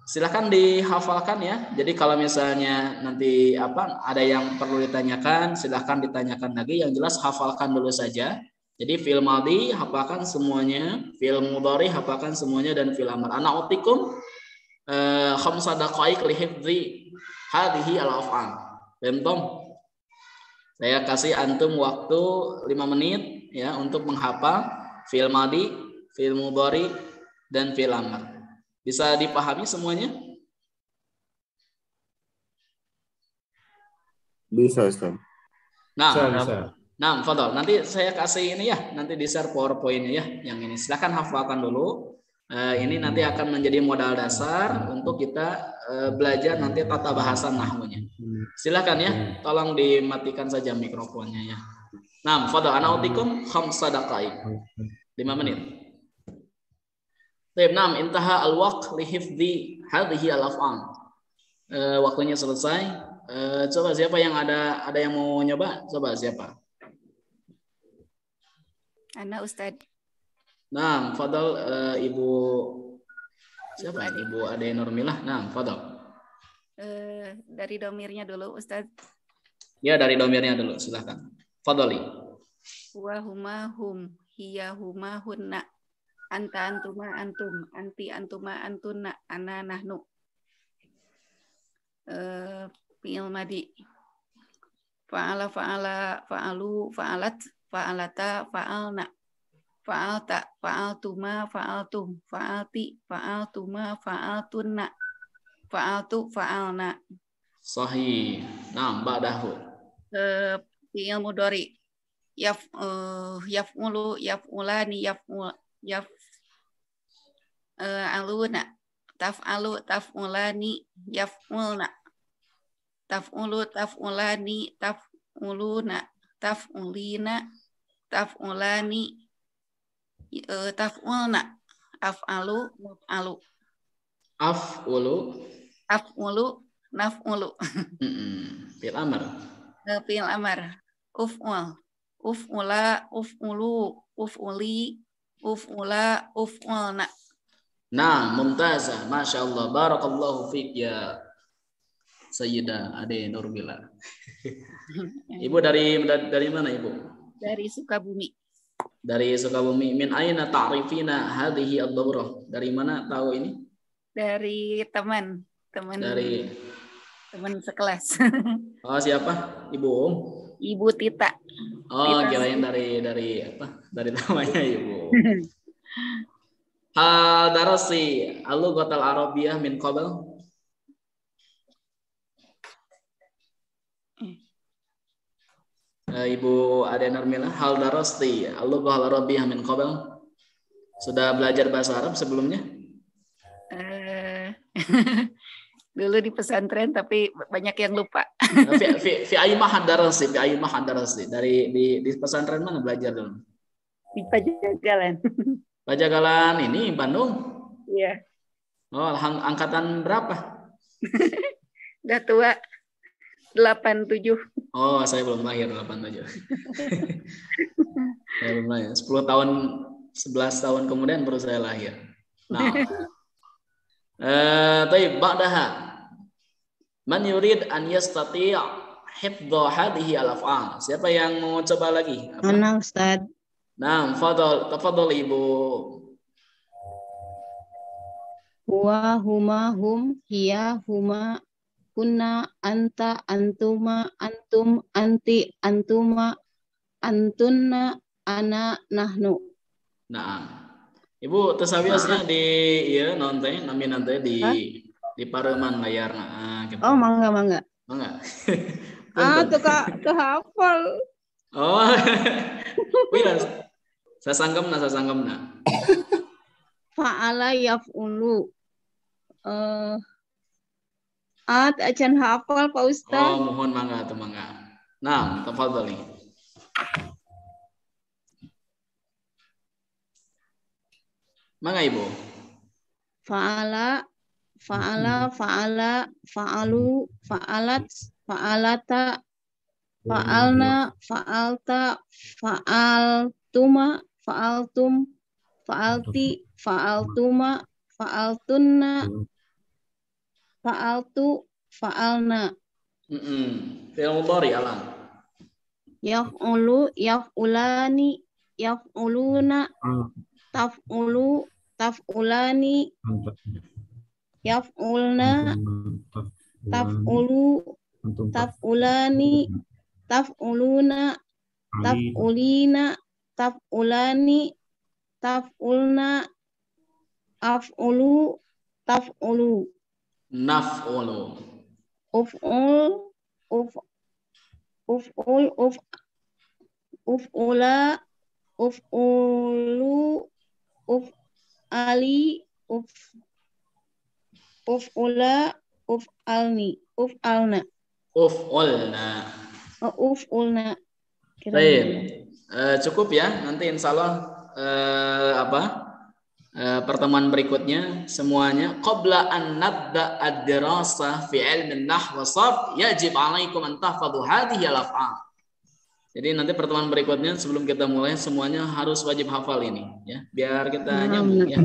Silahkan dihafalkan ya. Jadi kalau misalnya nanti ada yang perlu ditanyakan, silahkan ditanyakan lagi. Yang jelas hafalkan dulu saja. Jadi fi'il madhi hafalkan semuanya, fi'il mudhari hafalkan semuanya, dan fi'il amr. Ana utikum khamsa daqaiq li hifdzi hadhihi al-af'al. Bentom. Saya kasih antum waktu 5 menit ya untuk menghafal fi'il madhi, fi'il mudhari, dan fi'il amr. Bisa dipahami semuanya? Bisa, Ustaz. Nah, fadhol. Nanti saya kasih ini ya, nanti di share PowerPoint-nya ya, yang ini. Silakan hafalkan dulu. Ini nanti akan menjadi modal dasar untuk kita belajar nanti tata bahasa nahwunya. Silakan ya, tolong dimatikan saja mikrofonnya ya. Nah, fadhol. Ana utikum khamsa daqaiq. 5 menit. Nam intaha al-waqt li hifdzi hadhihi al-af'al. Waktunya selesai. Coba siapa yang ada yang mau nyoba? Coba siapa? Ana Ustaz. Nah, fadal Ibu siapa? Ibu Ade Nurmilah. Nah, fadal. Dari domirnya dulu Ustaz. Ya, dari domirnya dulu, silakan. Fadali. Wa huma hum, hiya huma hunna. Anta antuma antum, anti antuma antuna, ana nahnu. Fi'il madi. Fa'ala fa'ala fa'alu fa'alat fa'alata fa'alna. Fa'alta fa'altuma fa'altum fa'alti fa'altuma fa'altunna. Fa'altu fa'alna. Sahih. Nah, ba'dahu. Fi'il mudhari. Yaf'ulu yaf'ulani aluna, taf'alu taf'ulani yaf'ulna, taf'ulu taf'ulani taf'uluna, taf'ulina taf'ulani taf'ulna, af'alu naf'alu, af'ulu naf'ulu. Fi'il amr. Fi'il amr. Uf'ula uf'ulu uf'uli uf'ula uf'ulna. Nah, mumtazah. Masya Allah. Barakallahu fiik ya Sayyidah Ade Nurmila. Ibu dari mana Ibu? Dari Sukabumi. Dari Sukabumi. Min aina ta'rifina hadhihi ad-daurah? Dari mana tahu ini? Dari teman teman sekelas. Oh, siapa? Ibu Om? Ibu Tita. Oh, Tita. kirain dari apa? Dari namanya Ibu. Hal darasi al-lughatal arabiyyah min qabl. Ibu Ade Nurmila, hal darasti al-lughal arabiyyah min qabl. Sudah belajar bahasa Arab sebelumnya? Dulu di pesantren tapi banyak yang lupa. Fi ayyimah darasi, fi ayyimah darasi. Di pesantren mana belajar dulu? Di Pajagalan. Pajagalan ini Bandung? Iya. Oh, angkatan berapa? Udah tua. 87. Oh, saya belum lahir 87. Saya belum lahir. 10 tahun, 11 tahun kemudian baru saya lahir. Nah. Baik, ba'daha. Man yurid an yastati' hifdha hadhihi al-af'al. Siapa yang mau coba lagi? Ana Ustaz. Nah, tafadhal Ibu. Huwa, huma, hum, hiya, huma, kunna, anta, antuma, antum, anti, antuma, antunna, ana, nahnu. Nah, Ibu tesawiasnya di ya nonton nanti di pareman layar gitu. Oh, mangga. Mangga. Tuh Kak, hafal. Oh. Wira. Sasanggemna. Fa'ala yaf'ulu. Acan hafal Pak Ustaz. Oh, mohon mangga. Nah, tafadhali. Mangga Ibu. Fa'ala, fa'alu, fa'alat, fa'alata, fa'alna, fa'alta, fa'altuma, fa'altum, fa'alti, fa'altuma, fa'altunna, fa'altu, fa'alna. Fi'il mudhari alam. Yaf'ulu, yaf'ulani, yaf'uluna, taf'ulu, taf'ulani, yaf'ulna, taf'ulu, taf'ulani, taf'uluna, taf'ulina, taf'ulani, taf'ulna, af'ulu, taf'ulu, Naf'ulu. uf'ul, uf'ula, uf'ulu, uf'ali, uf'ula, uf'alni, uf'alna. Uf'ulna. Baik. Cukup ya. Nanti insya Allah pertemuan berikutnya semuanya qabla an nabda ad-dirasah fi ilmi an-nahw wa sarf yajib 'alaikum an tahfadhu hadhihi al-af'al. Jadi nanti pertemuan berikutnya sebelum kita mulai semuanya harus wajib hafal ini ya, biar kita nyambung ya.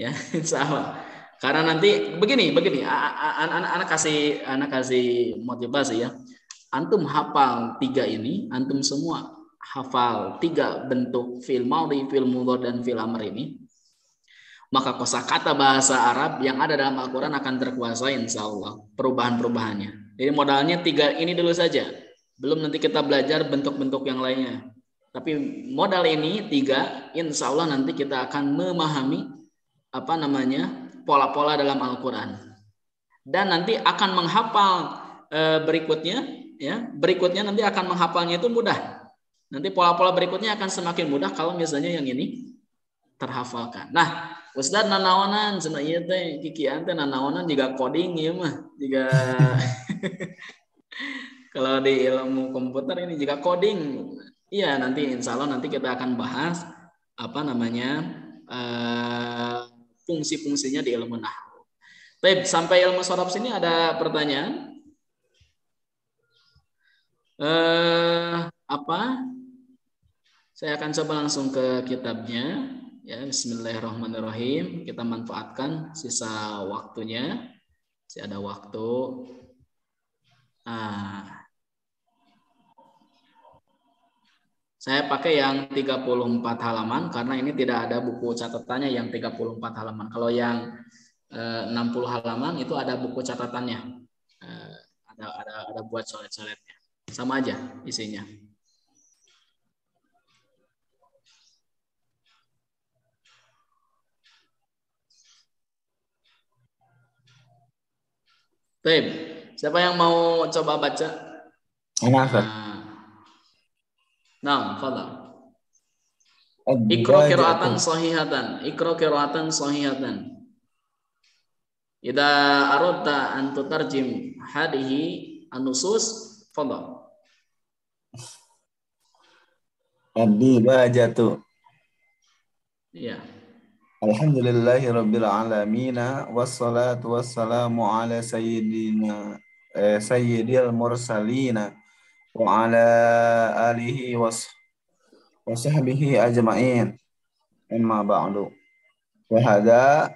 Ya, insyaallah. Karena nanti begini, anak kasih motivasi ya. Antum hafal 3 ini, antum semua hafal 3 bentuk fi'il madhi, fi'il mudhari dan fi'il amr ini. Maka kosakata bahasa Arab yang ada dalam Al-Qur'an akan terkuasai insyaallah perubahan-perubahannya. Jadi modalnya 3 ini dulu saja. Belum nanti kita belajar bentuk-bentuk yang lainnya. Tapi modal ini 3, insya Allah nanti kita akan memahami pola-pola dalam Al-Quran. Dan nanti akan menghafal berikutnya, ya. Berikutnya nanti akan menghafalnya itu mudah. Nanti pola-pola berikutnya akan semakin mudah kalau misalnya yang ini terhafalkan. Nah, Ustaz nanaonan cenah ieu teh kikian teh nanaonan juga coding ieu mah, juga kalau di ilmu komputer ini juga coding. Iya, nanti insya Allah nanti kita akan bahas fungsi-fungsinya di ilmu nahwu. Baik, sampai ilmu sorof sini ada pertanyaan? Saya akan coba langsung ke kitabnya. Ya, bismillahirrahmanirrahim. Kita manfaatkan sisa waktunya. Masih ada waktu. Saya pakai yang 34 halaman karena ini tidak ada buku catatannya yang 34 halaman. Kalau yang 60 halaman itu ada buku catatannya. Ada buat coret-coretnya. Sama aja isinya. Baik, siapa yang mau coba baca? Nah, fadhal. Ikra qira'atan sahihatan. Ikra qira'atan sahihatan. Idza aradta an tutarjim hadhihi an-nusus, fadhal. Ad-dibajatu. Iya. Alhamdulillahi rabbil alamin wassalatu wassalamu ala sayyidil mursalin wa ala alihi wa sahbihi ajma'in. Amma ba'du. Wa hadha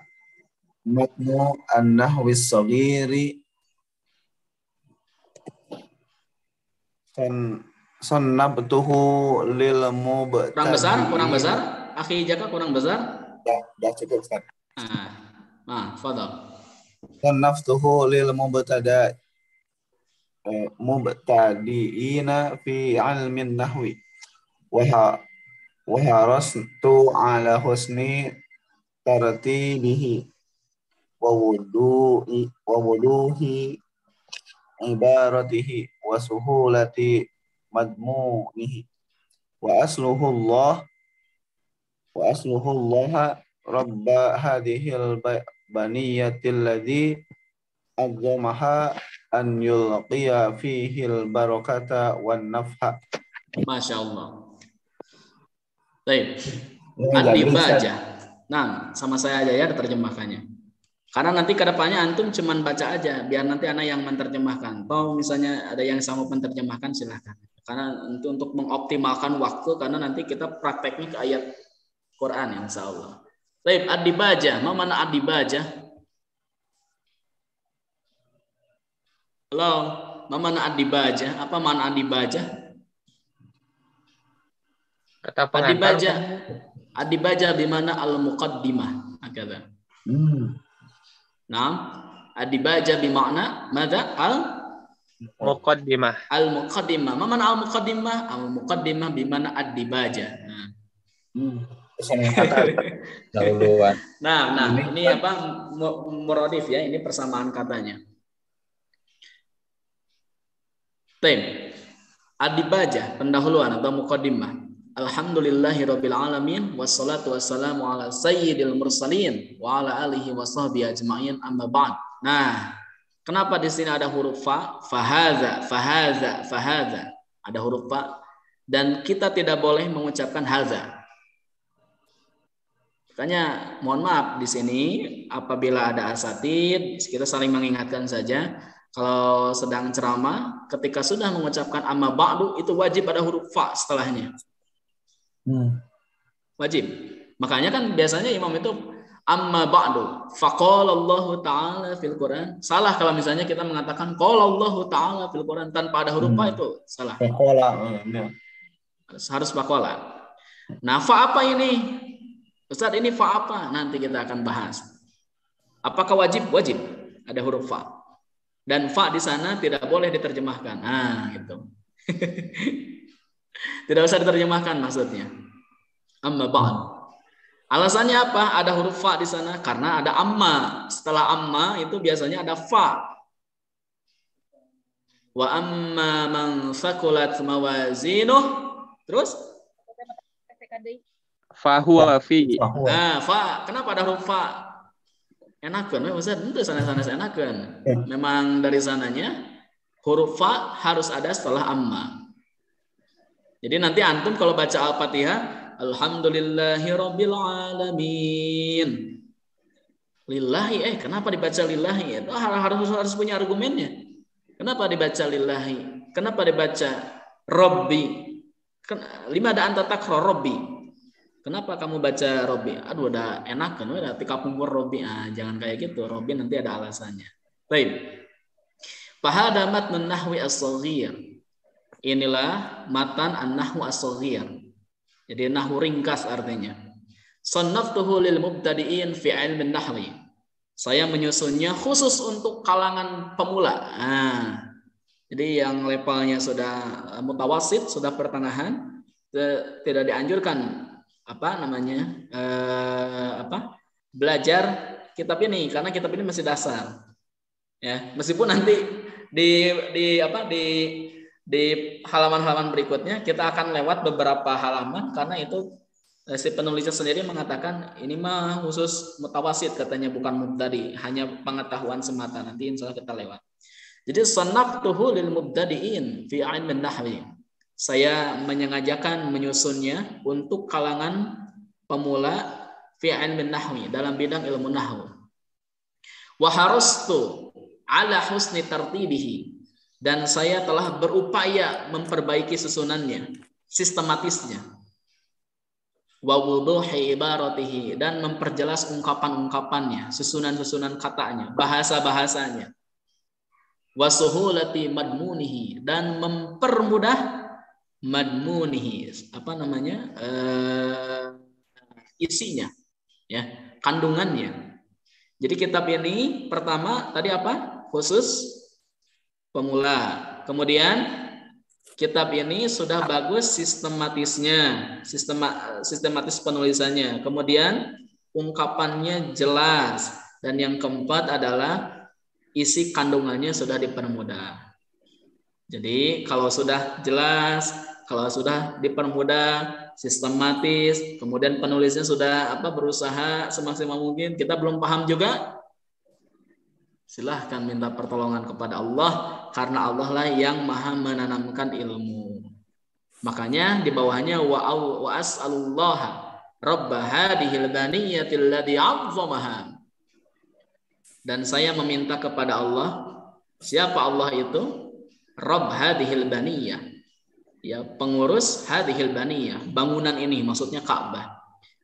matnu an-nahwi as-saghiri sannabtuhu lil mubtadi'in. Kurang besar? Akhi Jaka kurang besar? Dah cukup, Ustaz. Fadhal. Sannabtuhu lil mubtadi'ina fi ilmin nahwi wa harastu ala husni tartibihi wa wuduhi ibaratihi wa suhulati madmunihi wa asluhu Allah rabba hadhil baniyatil ladzi azzamaha an yulqiya fihil barakata wan nafha. Masya Allah. Baik. Ad-dibajah. Nah, sama saya aja ya terjemahkannya. Karena nanti kedepannya antum cuman baca aja, biar nanti anak yang menerjemahkan. Atau misalnya ada yang sama menerjemahkan silahkan. Karena untuk mengoptimalkan waktu, karena nanti kita prakteknya ke ayat Quran insya Allah. Baik, ad-dibajah. Mana ad-dibajah? Halo, mana ad-dibajah? Apa mana ad-dibajah? Kata pengantar. Ad-dibajah bimana al-muqaddimah. Akada. Nah, ad-dibajah bimakna madza Muqaddimah. Al-muqaddimah. Mana al-muqaddimah? Al-muqaddimah bimana ad-dibajah. Nah, ini apa muradif ya, ini persamaan katanya. Baik. Ad-dibajah, pendahuluan atau muqaddimah. Alhamdulillahirabbil alamin wassalatu wassalamu ala sayyidil mursalin wa ala alihi washabbihi ajmain amma ba'd. Nah, kenapa di sini ada huruf fa? Fahaza. Ada huruf fa dan kita tidak boleh mengucapkan haza. Makanya mohon maaf di sini apabila ada asatid kita saling mengingatkan saja. Kalau sedang ceramah ketika sudah mengucapkan amma ba'du itu wajib ada huruf fa setelahnya. Wajib. Makanya kan biasanya imam itu amma ba'du faqala Allahu ta'ala fil Quran. Salah kalau misalnya kita mengatakan qala Allahu ta'ala fil Quran tanpa ada huruf fa itu salah. Harus faqala. Nah, fa apa ini? Ustaz, ini fa apa? Nanti kita akan bahas. Apakah wajib? Wajib. Ada huruf fa. Dan fa di sana tidak boleh diterjemahkan. Nah, gitu. Tidak usah diterjemahkan maksudnya. Amma ba'd. Alasannya apa? Ada huruf fa di sana karena ada amma. Setelah amma itu biasanya ada fa. Wa amma man saqulat mawazinuh. Terus? Fa huwa fi. Nah, fa. Kenapa ada huruf fa? Enakan, Ustaz. Itu sana-sana enakan. Memang dari sananya huruf fa harus ada setelah amma. Jadi nanti antum kalau baca Al-Fatihah, alhamdulillahirabbil alamin. Lillahi, kenapa dibaca lillahi? Itu harus punya argumennya. Kenapa dibaca lillahi? Kenapa dibaca rabbi? Lima ada anta takra rabbi. Kenapa kamu baca rabbi? Aduh, udah enak kan, udah tika kumpul rabbi. Jangan kayak gitu. Rabbi nanti ada alasannya. Baik. Fahada matnun nahwi as-saghir. Inilah matan an-nahwu as-saghir. Jadi nahwu ringkas artinya. Sannaftuhu lil mubtadi'in fi ilmin nahwi. Saya menyusunnya khusus untuk kalangan pemula. Nah, jadi yang levelnya sudah mutawasid, sudah pertengahan, tidak dianjurkan belajar kitab ini karena kitab ini masih dasar. Ya, meskipun nanti di halaman-halaman berikutnya kita akan lewat beberapa halaman karena itu si penulisnya sendiri mengatakan ini mah khusus mutawasid katanya, bukan mubtadi, hanya pengetahuan semata. Nanti insya Allah kita lewat. Jadi sanaftuhu lil mubtadiin fi ilmin nahwi. Saya menyengajakan menyusunnya untuk kalangan pemula fi ilmin nahwi, dalam bidang ilmu nahwu. Wa harastu ala husni tartibihi, dan saya telah berupaya memperbaiki susunannya, sistematisnya. Wa wuduhi ibaratihi, dan memperjelas ungkapan-ungkapannya, susunan-susunan katanya, bahasa-bahasanya. Wa suhulati madmunihi, dan mempermudah madmunihi, isinya, ya, kandungannya. Jadi kitab ini pertama tadi apa? Khusus pemula. Kemudian kitab ini sudah bagus sistematis penulisannya. Kemudian ungkapannya jelas, dan yang keempat adalah isi kandungannya sudah dipermudah. Jadi kalau sudah jelas, kalau sudah dipermudah, sistematis, kemudian penulisnya sudah berusaha semaksimal mungkin, kita belum paham juga, silahkan minta pertolongan kepada Allah, karena Allah lah yang maha menanamkan ilmu. Makanya di bawahnya wa as'alullaha rabba hadhil baniyatil ladzi 'azzamaha. Dan saya meminta kepada Allah, siapa Allah itu? Rabb hadhil baniyah, ya, pengurus hadhil baniyah, bangunan ini, maksudnya Ka'bah.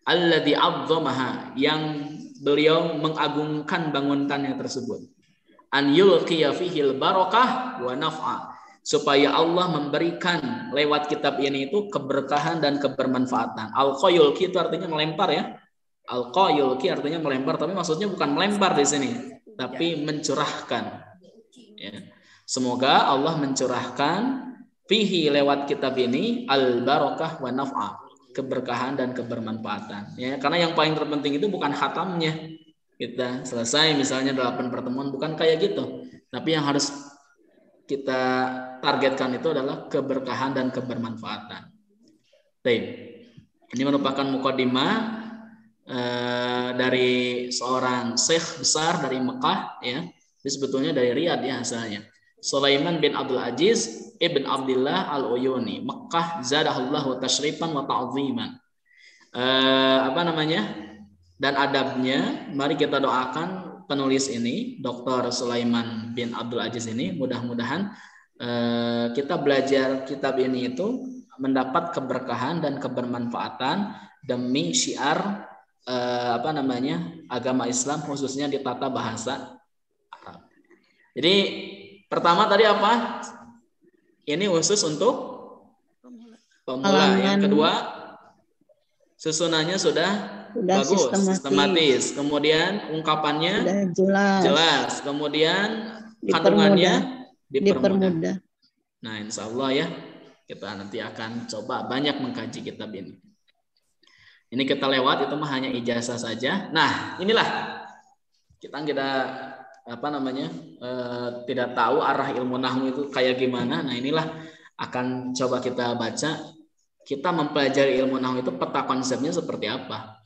Alladzi 'azzamaha, yang beliau mengagungkan bangunannya tersebut. An yulqiya fihil barakah wa naf'a, supaya Allah memberikan lewat kitab ini itu keberkahan dan kebermanfaatan. Al-qayulqi itu artinya melempar, ya. Al-qayulqi artinya melempar, tapi maksudnya bukan melempar di sini, tapi mencurahkan. Ya. Semoga Allah mencurahkan fihi, lewat kitab ini, al-barakah wa naf'a, keberkahan dan kebermanfaatan. Ya, karena yang paling terpenting itu bukan khatamnya. Kita selesai misalnya 8 pertemuan, bukan kayak gitu. Tapi yang harus kita targetkan itu adalah keberkahan dan kebermanfaatan. Baik. Ini merupakan mukadimah dari seorang syekh besar dari Mekah, ya. Ini sebetulnya dari Riyadh, ya, asalnya. Sulaiman bin Abdul Aziz ibn Abdullah al-Uyuni, Mekah zadahullahu tasyrifan wa ta'ziman. Dan adabnya, mari kita doakan penulis ini, Dr. Sulaiman bin Abdul Aziz ini, mudah-mudahan kita belajar kitab ini itu mendapat keberkahan dan kebermanfaatan demi syiar agama Islam, khususnya di tata bahasa Arab. Jadi pertama tadi apa? Ini khusus untuk pemula. Yang kedua, susunannya sudah bagus, sistematis. Kemudian ungkapannya jelas. Kemudian kandungannya dipermudah. Nah, insya Allah, ya, kita nanti akan coba banyak mengkaji kitab ini. Ini kita lewat, itu mah hanya ijazah saja. Nah, inilah kita tidak tahu arah ilmu nahwu itu kayak gimana. Nah, inilah akan coba kita baca. Kita mempelajari ilmu nahwu itu peta konsepnya seperti apa,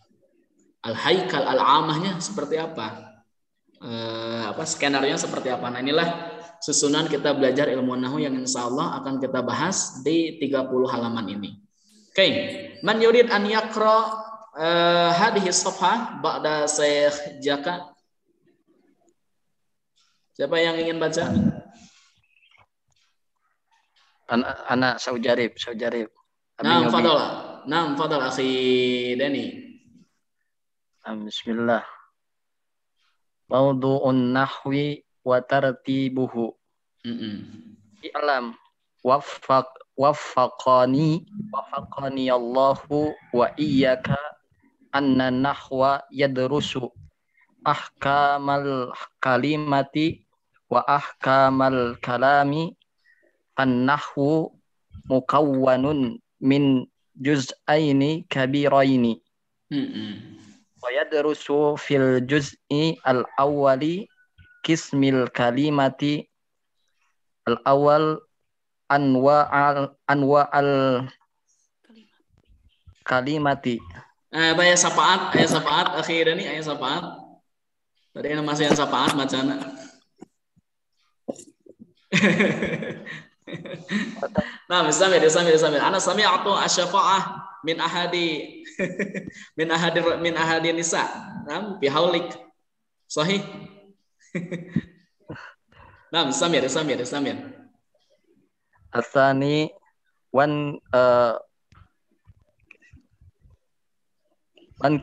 al-haikal al-amahnya seperti apa, skenario seperti apa. Nah, inilah susunan kita belajar ilmu nahwu yang insya Allah akan kita bahas di 30 halaman ini. Oke, man yurid an yaqra hadhihi shafhah ba'da Syekh Jaka. Siapa yang ingin baca? Anak Saujarib. Naam, fadal akhi Dani. Bismillah. Mawdu'un nahwi wa tartibuhu. I'lam waffaqani Allahu wa iyyaka anna nahwa yadrusu ahkamal kalimati wa ahkamal kalami an-nahwu mukawwanun min juz'aini kabiraini wa yadrusu fil juz'i al-awwali kismil kalimati al-awwal anwa'al kalimati. Ayah sapaat akhirnya nih ayah sapaat. Tadi yang masih yang sapaat macana. Nah, sambil. Ana sami'tu asy-syafa'ah min ahadi min ahadi nisa. Nah, fi haulik. Sahih. Nah, sambil. Asani wan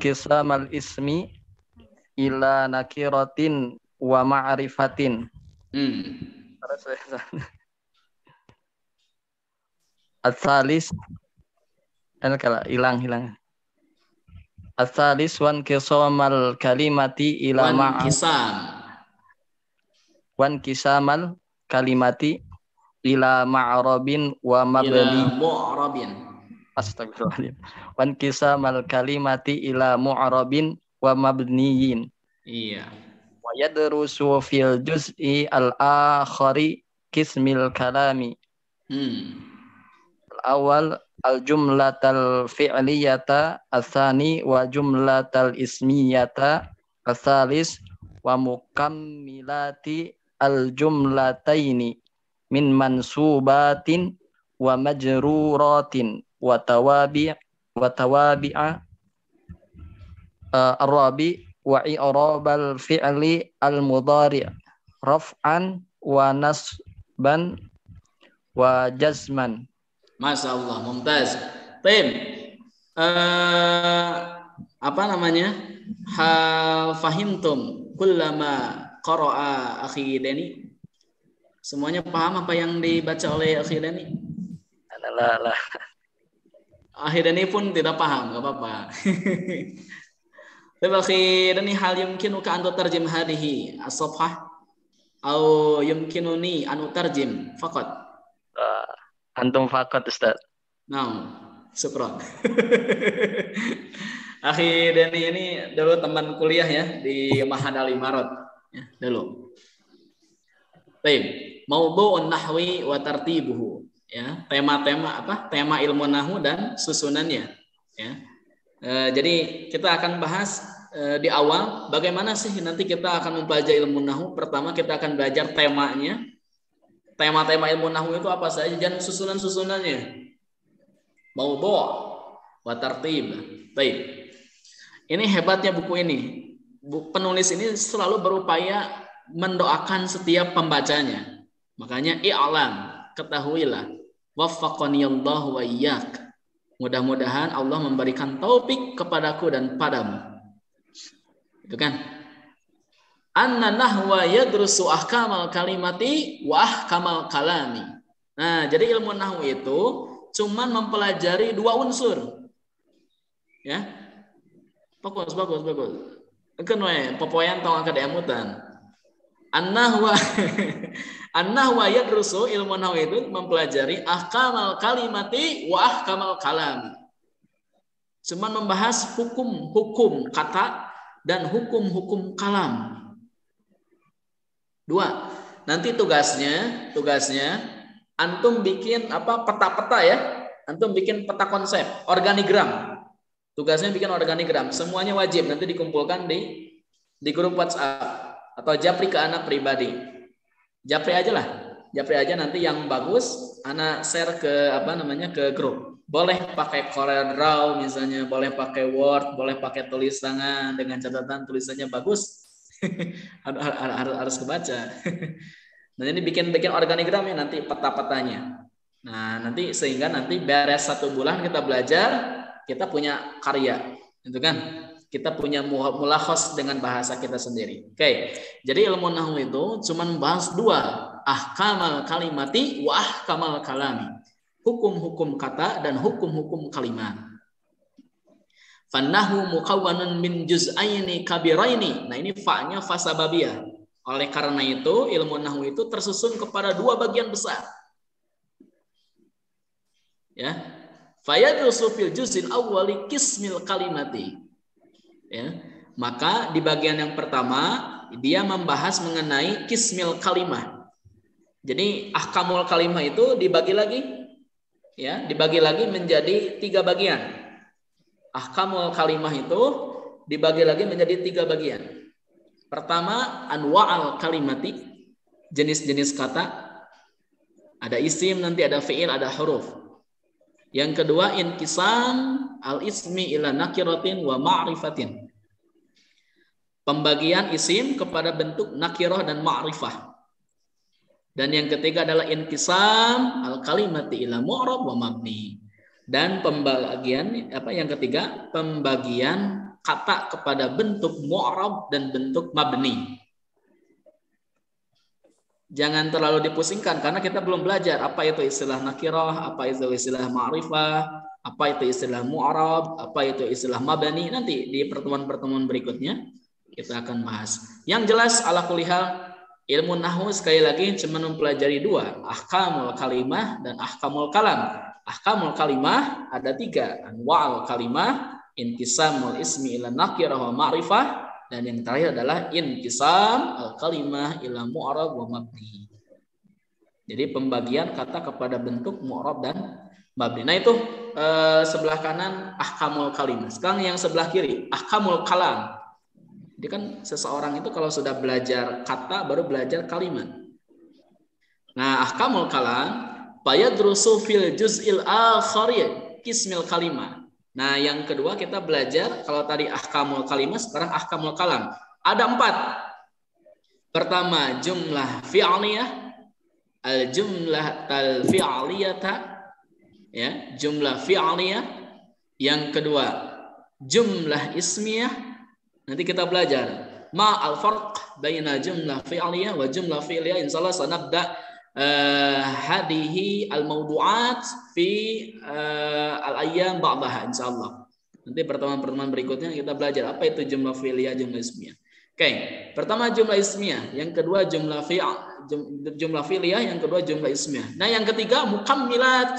kisamal ismi ila nakiratin wa ma'rifatin. Asalis hilang. Asalis wan kisamal kalimati ila wan kisamal kalimati ila ma'rabin wa mabni astagfirullahaladzim. Wan kisamal kalimati ila mu'rabin wa mabniyin. Iya. Wa yadrusu fil juz'i al-akhari kismil kalami. Al-awwal al-jumlatal fi'liyata asani wa jumlatal ismiyata asalis wa mukammilati al-jumlataini min mansubatin wa majruratin wa tawabi'a ar-rabi wa i'rabal fi'li al-mudhari' raf'an wa nasban wa jazman. Masya Allah, mumtaz. Tim, apa namanya? Hal fahimtum kullama qara'a akhi Deni. Semuanya paham apa yang dibaca oleh akhi Deni? Alah. Akhi Deni pun tidak paham, enggak apa-apa. Tapi akhi Deni, hal yumkinuka an tutarjim hadhihi as-safhah atau yumkinuni an utarjim faqat? Antum faqat Ustaz. Nah, syukran. Akhi Deni ini dulu teman kuliah ya di Mahad Al-Imarat ya, dulu. Baik, maudhu'un nahwi wa tartibuhu ya, tema-tema apa? Tema ilmu nahwu dan susunannya ya. Jadi kita akan bahas di awal bagaimana sih nanti kita akan mempelajari ilmu nahwu. Pertama kita akan belajar temanya. Tema-tema ilmu nahwu itu apa saja dan susunan-susunannya. Maudhu' wa tartib. Baik. Ini hebatnya buku ini. Penulis ini selalu berupaya mendoakan setiap pembacanya. Makanya i'lam, ketahuilah, waffaqaniyallahu wa iyyak. Mudah-mudahan Allah memberikan taufik kepadaku dan padamu. Itu kan? Anna nahwa yadrusu ahkamal kalimati wa ahkamal kalami. Nah, jadi ilmu nahwu itu cuman mempelajari dua unsur. Ya. Bagus. Kan we popoyan tong akademutan. An-nahwa yadrusu ilmu nahwu itu mempelajari ahkamal kalimati wa ahkamal kalami. Cuman membahas hukum-hukum kata dan hukum-hukum kalam. Dua. Nanti tugasnya antum bikin apa peta-peta ya. Antum bikin peta konsep, organigram. Tugasnya bikin organigram. Semuanya wajib nanti dikumpulkan di grup WhatsApp atau japri ke anak pribadi. Japri aja lah. Japri aja nanti yang bagus anak share ke grup. Boleh pakai CorelDRAW misalnya, boleh pakai Word, boleh pakai tulis tangan dengan catatan tulisannya bagus. harus kebaca. Nah, ini bikin organigram ya nanti peta-petanya. Nah, nanti sehingga nanti beres 1 bulan kita belajar, kita punya karya, gitu kan? Kita punya mulakhas dengan bahasa kita sendiri. Oke. Jadi ilmu nahwu itu cuma membahas 2, ahkamal kalimati wa ahkamal kalami. Hukum-hukum kata dan hukum-hukum kalimat. Fannahu mukawwanun min juz'aini kabiraini. Nah, ini fa-nya fa sababiyah. Oleh karena itu, ilmu nahwu itu tersusun kepada dua bagian besar. Ya. Fayadrusu fil juz'il awwali qismil kalimati. Ya. Maka di bagian yang pertama dia membahas mengenai qismil kalimah. Jadi ahkamul kalimah itu dibagi lagi, ya, dibagi lagi menjadi 3 bagian. Ahkamul kalimah itu dibagi lagi menjadi 3 bagian. Pertama, anwa'al kalimati, jenis-jenis kata. Ada isim, nanti ada fi'il, ada huruf. Yang kedua, inqisam al-ismi ila nakiratin wa ma'rifatin. Pembagian isim kepada bentuk nakirah dan ma'rifah. Dan yang ketiga adalah inqisam al-kalimati ila mu'rab wa mabni. Dan pembagian yang ketiga, pembagian kata kepada bentuk mu'rab dan bentuk mabni. Jangan terlalu dipusingkan karena kita belum belajar apa itu istilah nakirah, apa itu istilah ma'rifah, apa itu istilah mu'rab, apa itu istilah mabni. Nanti di pertemuan-pertemuan berikutnya kita akan bahas. Yang jelas ala kulli hal, ilmu nahwu sekali lagi cuma mempelajari 2, ahkamul kalimah dan ahkamul kalam. Ahkamul kalimah ada 3, anwa'ul kalimah, inqisamul ismi ila nakirah wa ma'rifah, dan yang terakhir adalah inqisam al kalimah ila mu'rab wa mabni. Jadi pembagian kata kepada bentuk mu'rab dan mabni. Nah itu sebelah kanan ahkamul kalimah. Sekarang yang sebelah kiri ahkamul kalam. Jadi kan seseorang itu kalau sudah belajar kata baru belajar kalimat. Nah ahkamul kalam fayadrusu fil juz'il akhari qismil kalimah. Nah, yang kedua kita belajar kalau tadi ahkamul kalimah, sekarang ahkamul kalam. Ada 4. Pertama, jumlah fi'liyah, al-jumlah al-fi'liyata, ya, jumlah fi'liyah. Yang kedua, jumlah ismiyah. Nanti kita belajar ma al-farq baina jumlah fi'liyah wa jumlah fi'liyah. Insyaallah sanabda hadihi al-mawdu'at fi al-ayyam ba'daha insyaallah. Nanti pertemuan-pertemuan berikutnya kita belajar apa itu jumlah fi'liyah, jumlah ismiyah. Oke, pertama jumlah ismiyah, yang kedua jumlah fi'liyah, yang kedua jumlah ismiyah. Nah, yang ketiga mukammilat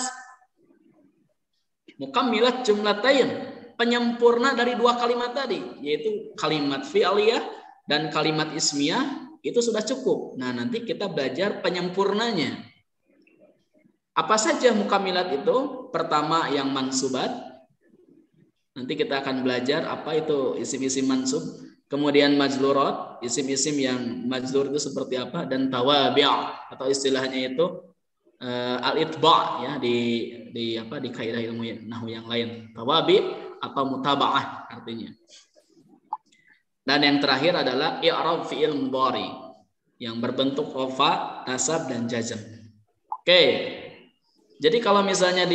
jumlatain, penyempurna dari 2 kalimat tadi, yaitu kalimat fi'liyah dan kalimat ismiyah. Itu sudah cukup. Nah, nanti kita belajar penyempurnanya. Apa saja mukamilat itu? Pertama yang mansubat. Nanti kita akan belajar apa itu isim-isim mansub. Kemudian majlurat, isim-isim yang majlur itu seperti apa, dan tawabi' atau istilahnya itu al-itba' ya di kaidah ilmu nahwu yang lain. Tawabi' atau mutaba'ah artinya. Dan yang terakhir adalah i'rab fi'il mudhari yang berbentuk rafa, nasab dan jazm. Oke. Jadi kalau misalnya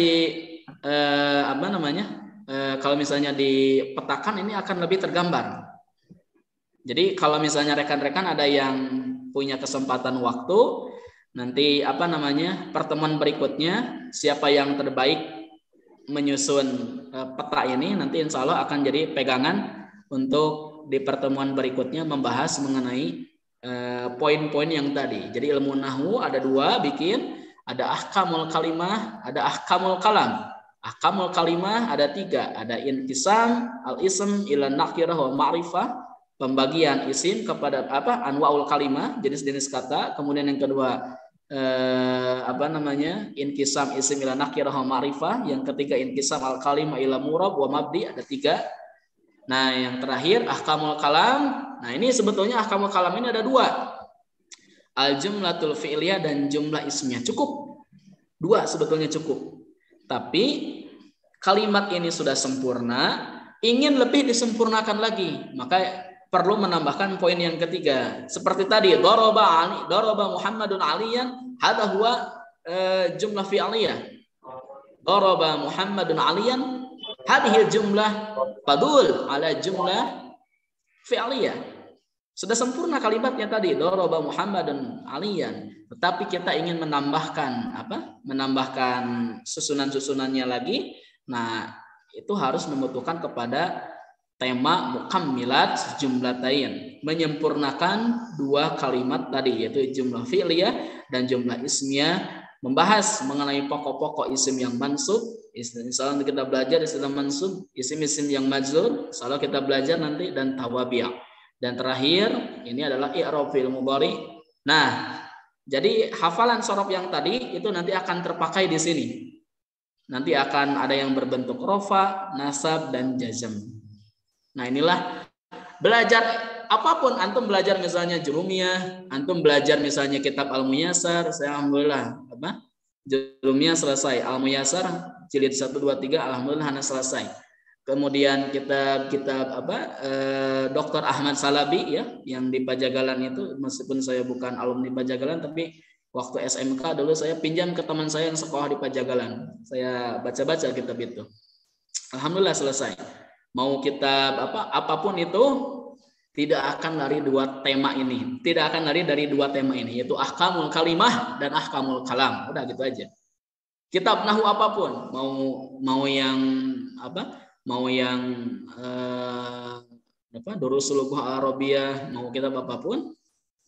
kalau misalnya dipetakan ini akan lebih tergambar. Jadi kalau misalnya rekan-rekan ada yang punya kesempatan waktu, nanti pertemuan berikutnya siapa yang terbaik menyusun peta ini nanti insya Allah akan jadi pegangan untuk di pertemuan berikutnya membahas mengenai poin-poin yang tadi. Jadi ilmu nahwu ada 2 bikin, ada ahkamul kalimah, ada ahkamul kalam. Ahkamul kalimah ada 3, ada inqisam al-ism ila nakirah wa ma'rifah, pembagian isim kepada anwa'ul kalimah, jenis-jenis kata. Kemudian yang kedua inqisam isim ila nakirah wa ma'rifah, yang ketiga inqisam al-kalimah ila murab wa mabdi, ada 3. Nah, yang terakhir ahkamul kalam. Nah, ini sebetulnya ahkamul kalam ini ada 2. Al-jumlatul fi'liyah dan jumlah ismiyah. Cukup. 2 sebetulnya cukup. Tapi kalimat ini sudah sempurna, ingin lebih disempurnakan lagi, maka perlu menambahkan poin yang ketiga. Seperti tadi, daraba Muhammadun aliyan, hadza huwa jumlah fi'liyah. Daraba Muhammadun aliyan, hadhihi jumlah padul ala jumlah fi'liyah. Sudah sempurna kalimatnya tadi, daraba Muhammadun aliyan. Tetapi kita ingin menambahkan menambahkan susunan-susunannya lagi. Nah, itu harus membutuhkan kepada tema mukammilat jumlatain, menyempurnakan dua kalimat tadi, yaitu jumlah fi'liyah dan jumlah ismiyah, membahas mengenai pokok-pokok isim yang mansub. Misalnya kita belajar istilah mansub, isim-isim yang majzur, salah kita belajar nanti, dan tawabi'. Dan terakhir ini adalah i'rab fi'il mudhari. Nah, jadi hafalan sorof yang tadi itu nanti akan terpakai di sini. Nanti akan ada yang berbentuk rofa, nasab, dan jazm. Nah, inilah belajar apapun, antum belajar misalnya jurumiyah, antum belajar misalnya kitab Al-Muyassar, saya alhamdulillah jurumiyah selesai, Al-Muyassar jilid 1 2 3 alhamdulillah hana selesai. Kemudian kitab Dr. Ahmad Salabi ya, yang di Pajagalan itu, meskipun saya bukan alumni Pajagalan, tapi waktu SMK dulu saya pinjam ke teman saya yang sekolah di Pajagalan. Saya baca-baca kitab itu. Alhamdulillah selesai. Mau kitab apapun itu tidak akan lari dua tema ini. Tidak akan lari dari dua tema ini, yaitu ahkamul kalimah dan ahkamul kalam. Udah gitu aja. Kitab nahwu apapun, mau yang Durusul Lughah Arabiyah, mau kitab apapun,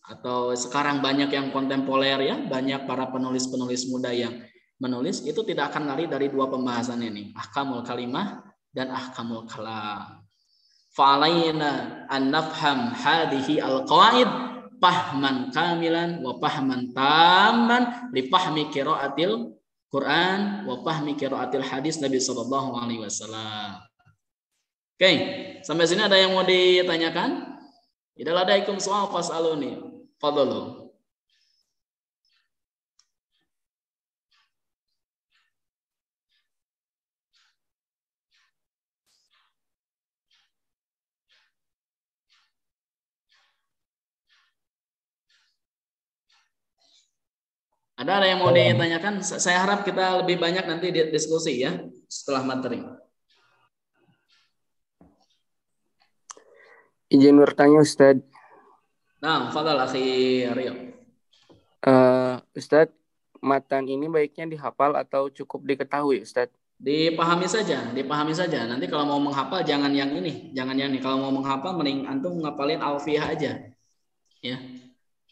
atau sekarang banyak yang kontemporer ya, banyak para penulis-penulis muda yang menulis, itu tidak akan lari dari dua pembahasan ini, ahkamul kalimah dan ahkamul kalam. Fa'alaina an nafham hadhihi al-qawaid fahman kamilan wa fahman tamman li fahmi qiraatil Quran wa fahmi qiraatil hadis Nabi sallallahu alaihi wasallam. Oke, sampai sini ada yang mau ditanyakan? Idza ladaikum su'al fas'aluni. Fadhlu. Ada yang mau ditanyakan? Saya harap kita lebih banyak nanti diskusi ya setelah materi. Izin bertanya Ustadz. Nah, fadhal akhi Rio. Ustadz, matan ini baiknya dihafal atau cukup diketahui Ustadz? Dipahami saja. Nanti kalau mau menghafal jangan yang ini. Kalau mau menghafal mending antum ngapalin alfiyah aja. Ya.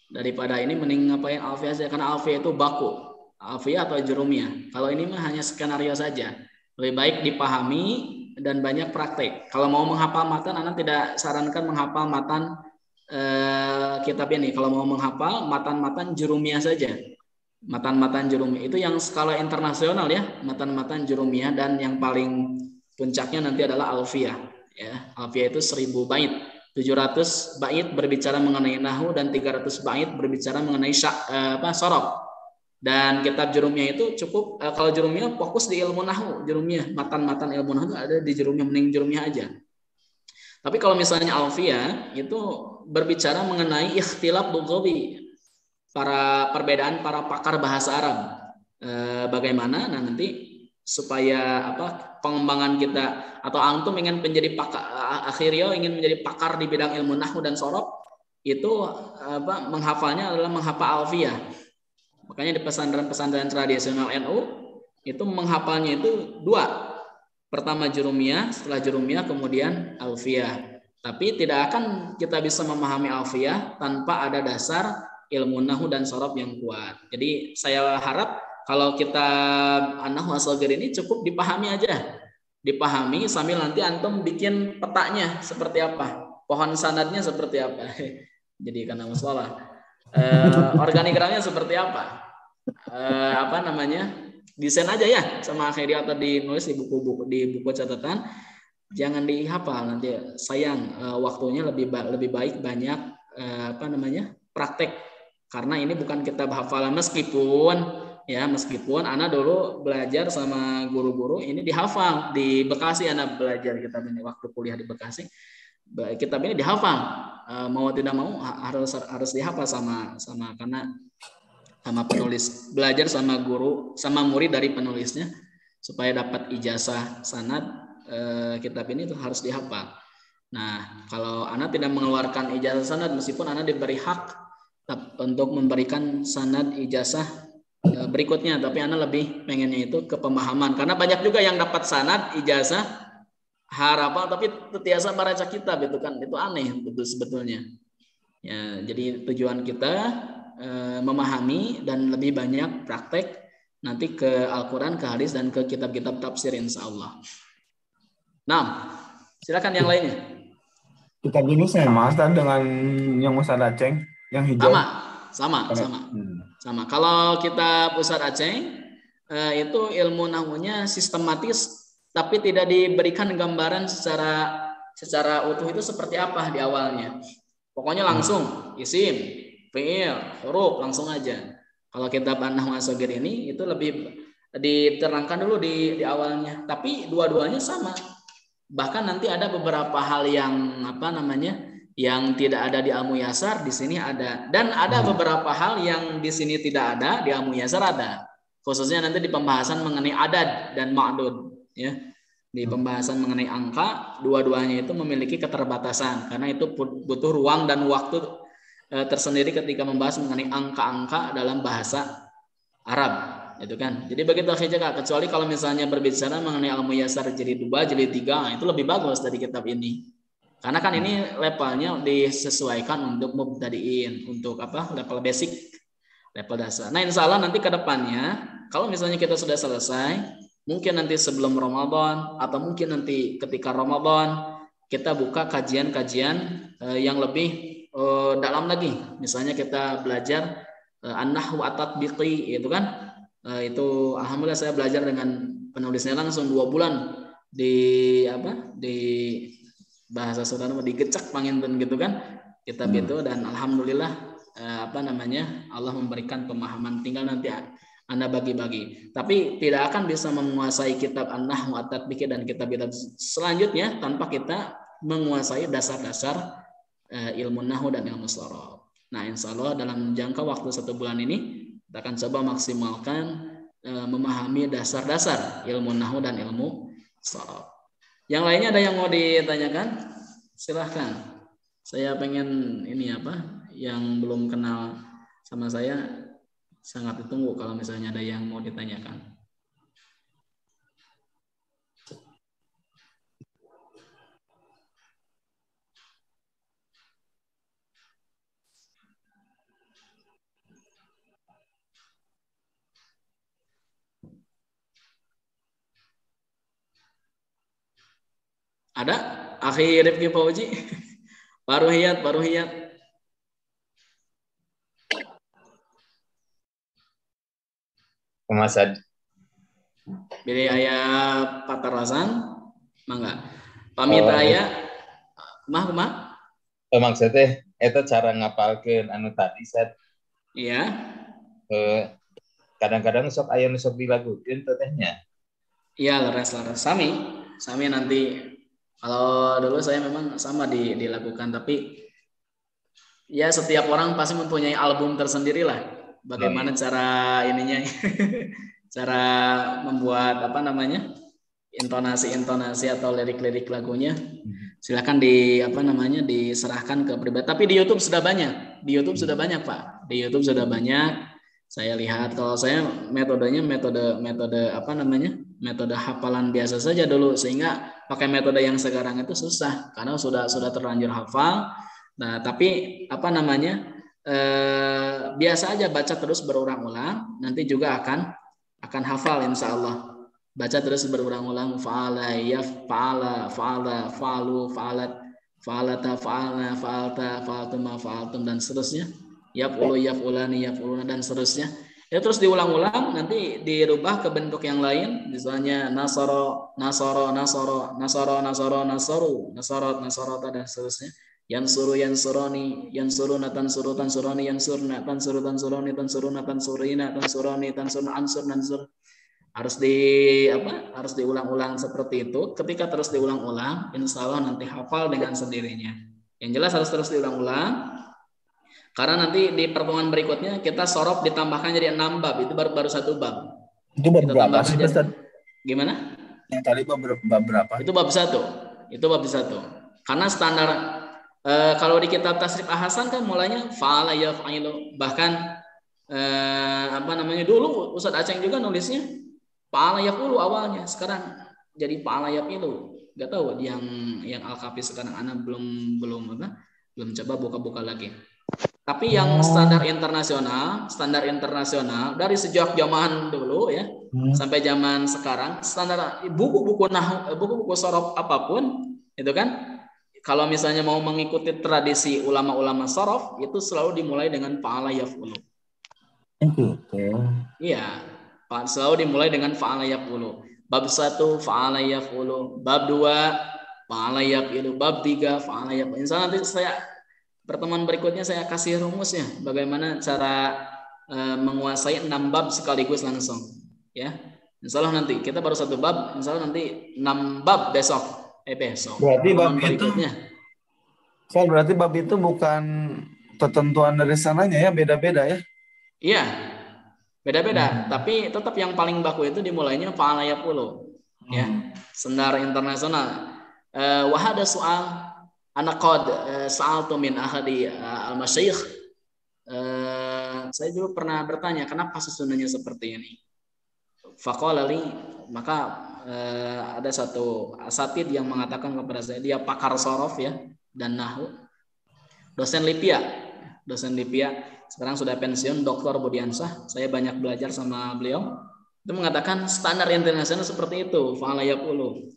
Daripada ini mending ngapain alfiyah aja, karena alfiyah itu baku. Alfiyah atau jurumiyah. Kalau ini mah hanya skenario saja. Lebih baik dipahami dan banyak praktek. Kalau mau menghafal matan, anak tidak sarankan menghafal matan kitab ini. Kalau mau menghafal matan-matan jurumiyah saja. Matan-matan jurumiyah itu yang skala internasional ya, matan-matan jurumiyah, dan yang paling puncaknya nanti adalah alfiyah. Ya, alfiyah itu 1000 bait. 700 bait berbicara mengenai nahwu dan 300 bait berbicara mengenai sorof. Dan kitab jurumiyah itu cukup, kalau jurumiyah fokus di ilmu nahwu, jurumiyah, matan-matan ilmu nahwu ada di jurumiyah, mending jurumiyah aja. Tapi kalau misalnya alfiyah itu berbicara mengenai ikhtilaf lughawi, perbedaan para pakar bahasa Arab. Bagaimana nanti supaya pengembangan kita, atau antum ingin menjadi pakar, akhirnya ingin menjadi pakar di bidang ilmu nahwu dan sorof, itu menghafalnya adalah menghafal alfiyah. Makanya di pesantren-pesantren tradisional NU itu menghafalnya itu 2. Pertama jurumiyah, setelah jurumiyah kemudian alfiyah. Tapi tidak akan kita bisa memahami alfiyah tanpa ada dasar ilmu nahwu dan sorof yang kuat. Jadi saya harap kalau kita nahwu as-shaghir ini cukup dipahami aja. Dipahami sambil nanti antum bikin petanya seperti apa, pohon sanadnya seperti apa. Jadi karena masalah organigramnya seperti apa, desain aja ya sama akhiri atau dinulis di buku catatan. Jangan dihafal, nanti sayang waktunya. Lebih baik banyak praktek, karena ini bukan kitab hafalan. Meskipun anak dulu belajar sama guru-guru ini dihafal di Bekasi. Anak belajar kitab ini waktu kuliah di Bekasi, kitab ini dihafal. Mau tidak mau harus dihafal sama karena sama penulis, belajar sama guru, sama murid dari penulisnya supaya dapat ijazah sanad. Kitab ini tuh harus dihafal. Nah, kalau anak tidak mengeluarkan ijazah sanad, meskipun anak diberi hak untuk memberikan sanad ijazah berikutnya, tapi ana lebih pengennya itu ke pemahaman karena banyak juga yang dapat sanad ijazah hafal tapi terbiasa membaca kitab itu kan, itu aneh betul sebetulnya. Ya, jadi tujuan kita memahami dan lebih banyak praktek nanti ke Al-Quran, ke hadis dan ke kitab-kitab tafsir insya Allah. Nah, silakan yang lainnya. Kitab ini sama dengan yang Ustaz Aceh, yang hijau. Sama. Kalau kitab Ustaz Aceh itu ilmu nahwunya sistematis, tapi tidak diberikan gambaran secara utuh itu seperti apa di awalnya. Pokoknya langsung isim, fiil, huruf langsung aja. Kalau kitab An-Nahwu As-Shaghir ini itu lebih diterangkan dulu di awalnya, tapi dua-duanya sama. Bahkan nanti ada beberapa hal yang yang tidak ada di Al-Muyassar di sini ada, dan ada beberapa hal yang di sini tidak ada di Al-Muyassar ada. Khususnya nanti di pembahasan mengenai adad dan ma'dud, ya. Di pembahasan mengenai angka, dua-duanya itu memiliki keterbatasan karena itu butuh ruang dan waktu tersendiri ketika membahas mengenai angka-angka dalam bahasa Arab, itu kan. Jadi begitu akhirnya, kecuali kalau misalnya berbicara mengenai Al-Muyassar jilid 2, jilid 3, itu lebih bagus dari kitab ini. Karena kan ini levelnya disesuaikan untuk mubtadiin, untuk level basic, level dasar. Nah, insya Allah nanti ke depannya kalau misalnya kita sudah selesai, mungkin nanti sebelum Ramadan atau mungkin nanti ketika Ramadan kita buka kajian-kajian yang lebih dalam lagi. Misalnya kita belajar An-Nahwu At-Tatbiqi, itu kan. Itu alhamdulillah saya belajar dengan penulisnya langsung 2 bulan di bahasa saudara digecek panginten gitu kan kitab itu, dan alhamdulillah Allah memberikan pemahaman, tinggal nanti Anda bagi-bagi. Tapi tidak akan bisa menguasai kitab An-Nahwu At-Tatbiqi dan kitab-kitab selanjutnya tanpa kita menguasai dasar-dasar ilmu nahwu dan ilmu sharaf. Nah, insya Allah dalam jangka waktu 1 bulan ini kita akan coba maksimalkan memahami dasar-dasar ilmu nahwu dan ilmu sharaf. Yang lainnya ada yang mau ditanyakan? Silahkan. Saya pengen yang belum kenal sama saya sangat ditunggu kalau misalnya ada yang mau ditanyakan. Ada? Akhi Rifki Fauji? Baruhiyat. Pemasad. Bila ayah patarasan, mangga. Pamit ayah, kumah. Maksudnya, itu cara ngapalkeun anu tadi set. Iya. Kadang-kadang sok aya nu sok dilagukeun teh nya. Iya, leres. Sami nanti. Kalau dulu saya memang sama dilakukan, tapi ya setiap orang pasti mempunyai album tersendiri lah. Bagaimana cara ininya, cara membuat intonasi atau lirik-lirik lagunya. Silakan diserahkan ke pribadi. Tapi di YouTube sudah banyak. Pak. Di YouTube sudah banyak. Saya lihat, kalau saya metodenya metode hafalan biasa saja dulu, sehingga pakai metode yang sekarang itu susah karena sudah terlanjur hafal. Nah, tapi biasa aja baca terus berulang-ulang, nanti juga akan hafal insya Allah. Baca terus berulang-ulang, fa'ala, fa'ala, fa'alu, fa'alat, fa'alata, fa'alna, fa'alta, fa'altuma, fa'altum dan seterusnya. Yaf'ulu, yaf'ulani, yaf'uluna dan seterusnya. Ya terus diulang-ulang, nanti dirubah ke bentuk yang lain, misalnya nasoro, nasorota dan seterusnya. Yansuru, yansuroni, yansuruna, tansuru, tansuroni, yansurna, tansuru, tansuroni, tansuruna, tansurina, tansuroni, tansurna, ansur, nansur. Harus diulang-ulang seperti itu. Ketika terus diulang-ulang, insya Allah nanti hafal dengan sendirinya. Yang jelas harus terus diulang-ulang. Karena nanti di pertemuan berikutnya kita sorop ditambahkan jadi 6 bab. Itu baru 1 bab. Itu bab berapa sih, Ustaz? Gimana? Yang tadi bab berapa? Itu bab 1. Karena standar kalau di kitab Tasrif Ahsan kan mulainya fa'ala yaf'ilu. Bahkan apa namanya, dulu Ustadz Aceng juga nulisnya fa'ala yaf'ulu awalnya, sekarang jadi fa'ala yaf'ilu. Gak tahu yang Al-Kafi sekarang anak belum coba buka-buka lagi. Tapi yang standar internasional dari sejak zaman dulu ya sampai zaman sekarang, standar buku-buku nahwu, buku-buku sorof apapun itu kan, kalau misalnya mau mengikuti tradisi ulama-ulama sorof itu selalu dimulai dengan fa'ala yaf'ulu. Iya, selalu dimulai dengan fa'ala yaf'ulu. Bab 1 fa'ala yaf'ulu, bab 2 fa'ala yaf'ilu, bab 3 fa'ala yaf'ulu. Insya Allah nanti pertemuan berikutnya saya kasih rumusnya bagaimana cara menguasai 6 bab sekaligus langsung ya. Insya Allah nanti kita baru 1 bab, insya Allah nanti 6 bab besok. Berarti bab berikutnya. Berarti bab itu bukan ketentuan dari sananya ya, beda-beda ya? Iya, beda-beda. Tapi tetap yang paling baku itu dimulainya fa'ala yaf'ulu ya, standar internasional. Wahada soal anak qad sa'altu min ahadi al-masyayikh. Saya juga pernah bertanya kenapa susunannya seperti ini. Faqala li, maka ada satu asatid yang mengatakan kepada saya, dia pakar sorof ya dan nahwu, dosen Lipia, sekarang sudah pensiun, Dr. Budiansah. Saya banyak belajar sama beliau. Itu mengatakan standar internasional seperti itu, fa'ala yaf'ulu.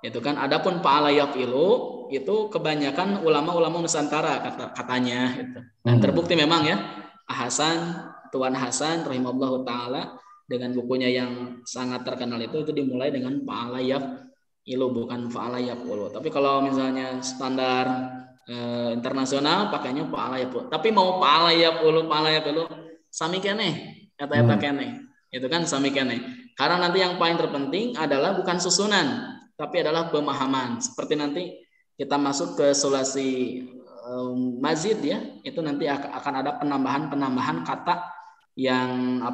Itu kan, adapun fa'ala yaf'ilu itu kebanyakan ulama-ulama Nusantara katanya gitu. Dan terbukti memang ya, Tuan Hasan rahimahullahu taala dengan bukunya yang sangat terkenal itu dimulai dengan fa'ala yaf'ilu bukan fa'ala yaf'ulu. Tapi kalau misalnya standar internasional pakainya fa'ala yaf'ulu. Tapi mau fa'ala yaf'ulu sami keneh, eta keneh. Itu kan sami keneh. Karena nanti yang paling terpenting adalah bukan susunan, tapi adalah pemahaman. Seperti nanti kita masuk ke sulasi mazid ya, itu nanti akan ada penambahan kata yang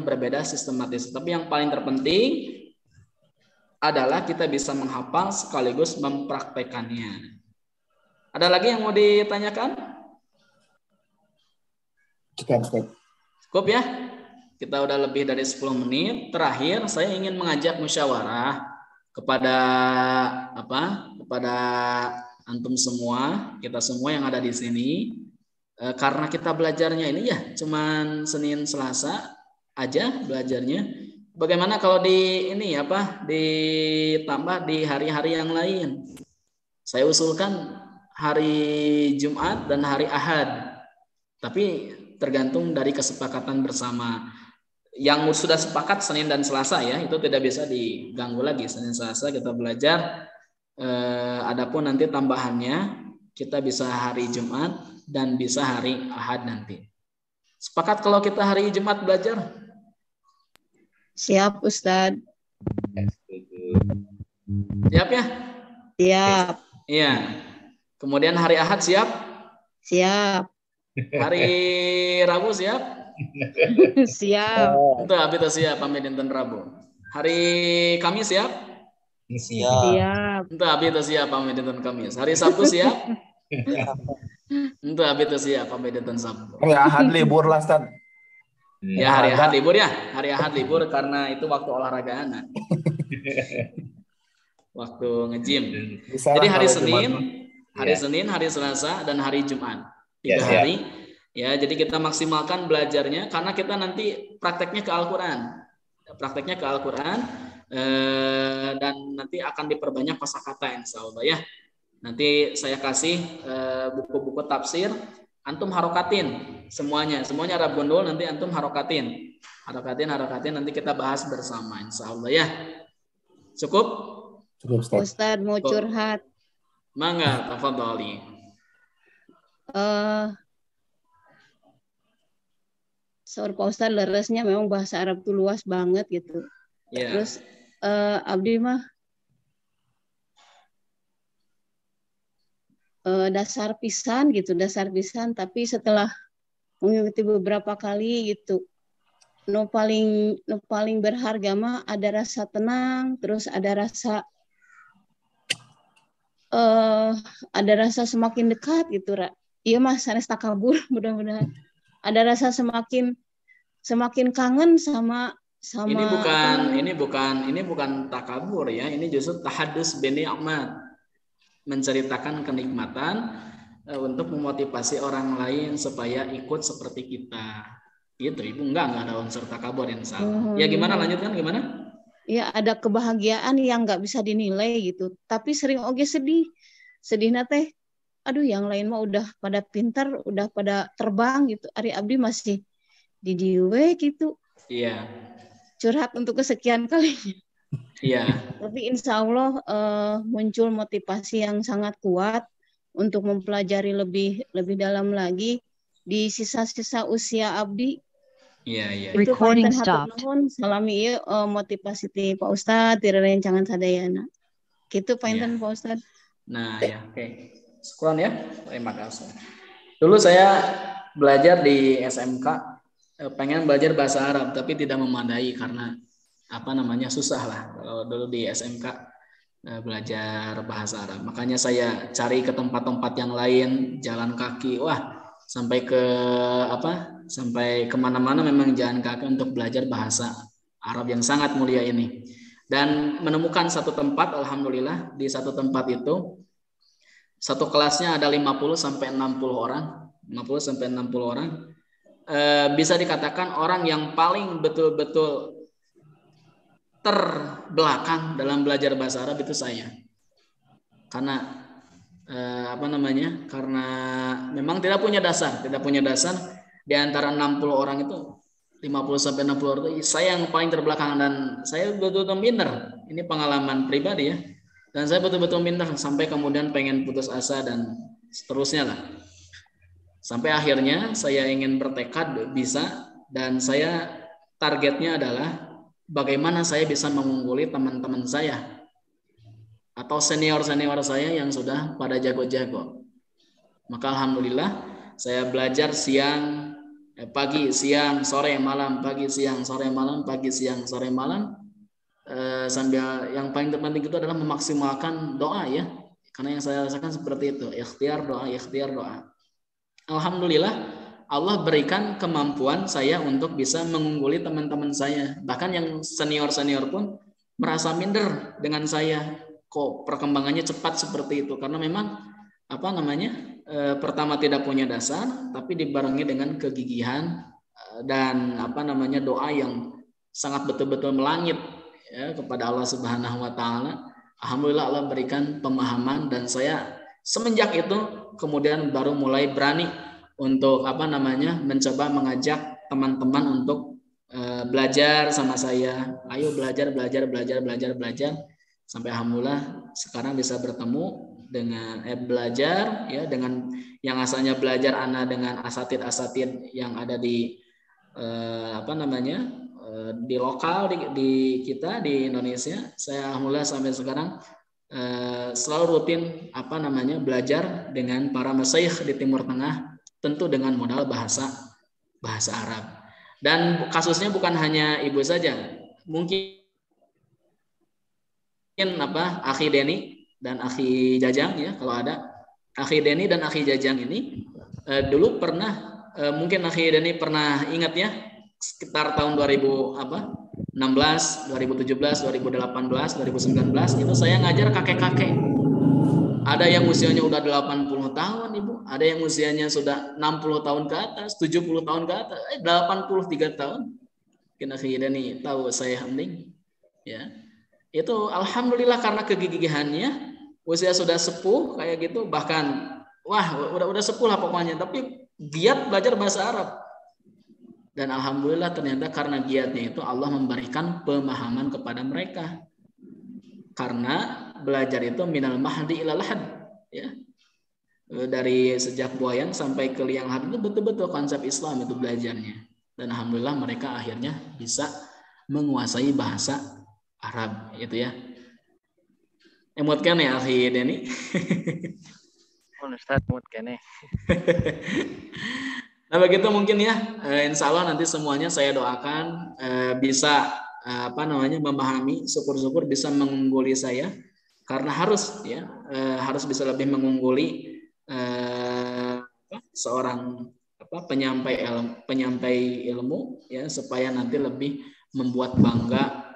berbeda sistematis. Tapi yang paling terpenting adalah kita bisa menghafal sekaligus mempraktekannya. Ada lagi yang mau ditanyakan? Cukup ya? Kita udah lebih dari 10 menit. Terakhir saya ingin mengajak musyawarah kepada antum semua, kita semua yang ada di sini. Karena kita belajarnya ini ya cuman Senin Selasa aja belajarnya. Bagaimana kalau ditambah di hari-hari yang lain? Saya usulkan hari Jumat dan hari Ahad. Tapi tergantung dari kesepakatan bersama. Yang sudah sepakat Senin dan Selasa ya, itu tidak bisa diganggu lagi. Senin Selasa kita belajar. Adapun nanti tambahannya kita bisa hari Jumat dan bisa hari Ahad nanti. Sepakat kalau kita hari Jumat belajar? Siap, Ustadz. Siap ya? Siap. Iya. Kemudian hari Ahad siap? Siap. Hari Rabu siap? Siap. Itu abita siap pamit dinten Rabu. Hari Kamis siap? Siap. Itu abita siap pamit dinten Kamis. Hari Sabtu siap? Itu abita siap pamit dinten Sabtu. Hari Ahad libur lah, Ustaz. Ya hari Ahad libur ya. Hari Ahad libur karena itu waktu olahraga anak. Waktu nge-gym. Jadi hari Senin, hari Selasa dan hari Jumat. 3 hari. Ya, jadi kita maksimalkan belajarnya karena kita nanti prakteknya ke Al-Qur'an. Dan nanti akan diperbanyak kosakata insyaallah ya. Nanti saya kasih buku-buku tafsir, antum harokatin semuanya Arab Gundul, nanti antum harokatin nanti kita bahas bersama insyaallah ya. Cukup Ustaz mau curhat. Mangga, tafadhali. Saur Pak Ustaz leresnya memang bahasa Arab tuh luas banget gitu. Yeah. Terus abdi mah dasar pisan, tapi setelah mengikuti beberapa kali gitu, no paling berharga mah ada rasa tenang, terus ada rasa semakin dekat gitu, iya mah sanes takabur, mudah-mudahan ada rasa semakin semakin kangen sama Ini bukan takabur ya. Ini justru tahadus bini'mat, menceritakan kenikmatan untuk memotivasi orang lain supaya ikut seperti kita. Gitu, Ibu. Enggak ada unsur takabur insya Allah. Ya gimana, lanjutkan gimana? Ya ada kebahagiaan yang nggak bisa dinilai gitu. Tapi sering oge sedih. Sedihnya teh, aduh yang lain mah udah pada pintar, udah pada terbang gitu. Ari abdi masih di diwe gitu. Iya. Curhat untuk kesekian kalinya. Iya. Tapi insya Allah muncul motivasi yang sangat kuat untuk mempelajari lebih dalam lagi di sisa-sisa usia abdi. Iya. Itu Recording stopped. Salami ieu motivasi ti Pak Ustadz, ti rencangan sadayana. Gitu painten Pak Ustadz. Nah ya, oke. Syukran ya. Terima kasih. Dulu saya belajar di SMK, pengen belajar bahasa Arab tapi tidak memadai karena susah lah kalau dulu di SMK belajar bahasa Arab. Makanya saya cari ke tempat-tempat yang lain, jalan kaki. Wah, sampai kemana-mana memang jalan kaki untuk belajar bahasa Arab yang sangat mulia ini. Dan menemukan satu tempat, alhamdulillah, di satu tempat itu satu kelasnya ada 50 sampai 60 orang. 50 sampai 60 orang. Bisa dikatakan orang yang paling betul-betul terbelakang dalam belajar bahasa Arab itu saya. Karena karena memang tidak punya dasar di antara 60 orang itu 50 sampai 60 orang itu saya yang paling terbelakang dan saya betul-betul minder. Ini pengalaman pribadi ya. Dan saya betul-betul minder sampai kemudian pengen putus asa dan seterusnya lah. Sampai akhirnya saya ingin bertekad bisa dan saya targetnya adalah bagaimana saya bisa mengungguli teman-teman saya atau senior-senior saya yang sudah pada jago-jago. Maka alhamdulillah saya belajar pagi, siang, sore, malam, pagi, siang, sore, malam, pagi, siang, sore, malam. Sambil yang paling terpenting itu adalah memaksimalkan doa ya. Karena yang saya rasakan seperti itu, ikhtiar doa. Alhamdulillah Allah berikan kemampuan saya untuk bisa mengungguli teman-teman saya. Bahkan yang senior-senior pun merasa minder dengan saya. Kok perkembangannya cepat seperti itu? Karena memang pertama tidak punya dasar, tapi dibarengi dengan kegigihan dan doa yang sangat betul-betul melangit ya, kepada Allah Subhanahu Wa Taala. Alhamdulillah Allah berikan pemahaman dan saya semenjak itu kemudian baru mulai berani untuk mencoba mengajak teman-teman untuk belajar sama saya. Ayo belajar sampai alhamdulillah sekarang bisa bertemu dengan belajar ya dengan yang asalnya belajar dengan asatid yang ada di di lokal di kita di Indonesia. Saya alhamdulillah sampai sekarang selalu rutin belajar dengan para masyayikh di Timur Tengah, tentu dengan modal bahasa Arab. Dan kasusnya bukan hanya ibu saja, mungkin Akhi Deni dan Akhi Jajang ya, kalau ada Akhi Deni dan Akhi Jajang ini dulu pernah mungkin Akhi Deni pernah ingat ya, sekitar tahun 2016, 2017, 2018, 2019 itu saya ngajar kakek-kakek. Ada yang usianya udah 80 tahun Ibu, ada yang usianya sudah 60 tahun ke atas, 70 tahun ke atas, 83 tahun. Mungkin Akhi Deni tahu saya hening ya. Itu alhamdulillah karena kegigihannya, usia sudah sepuh kayak gitu, bahkan udah sepuh lah pokoknya, tapi giat belajar bahasa Arab. Dan alhamdulillah ternyata karena giatnya itu Allah memberikan pemahaman kepada mereka. Karena belajar itu minal mahdi ilal lahad ya. Dari sejak buayan sampai ke liang lahat itu betul-betul konsep Islam itu belajarnya. Dan alhamdulillah mereka akhirnya bisa menguasai bahasa Arab itu ya. Emot kan ya Akhi Deni. Ustaz emot kene. Nah begitu mungkin ya. Insya Allah nanti semuanya saya doakan bisa memahami, syukur-syukur bisa mengungguli saya karena harus bisa lebih mengungguli seorang penyampai ilmu ya, supaya nanti lebih membuat bangga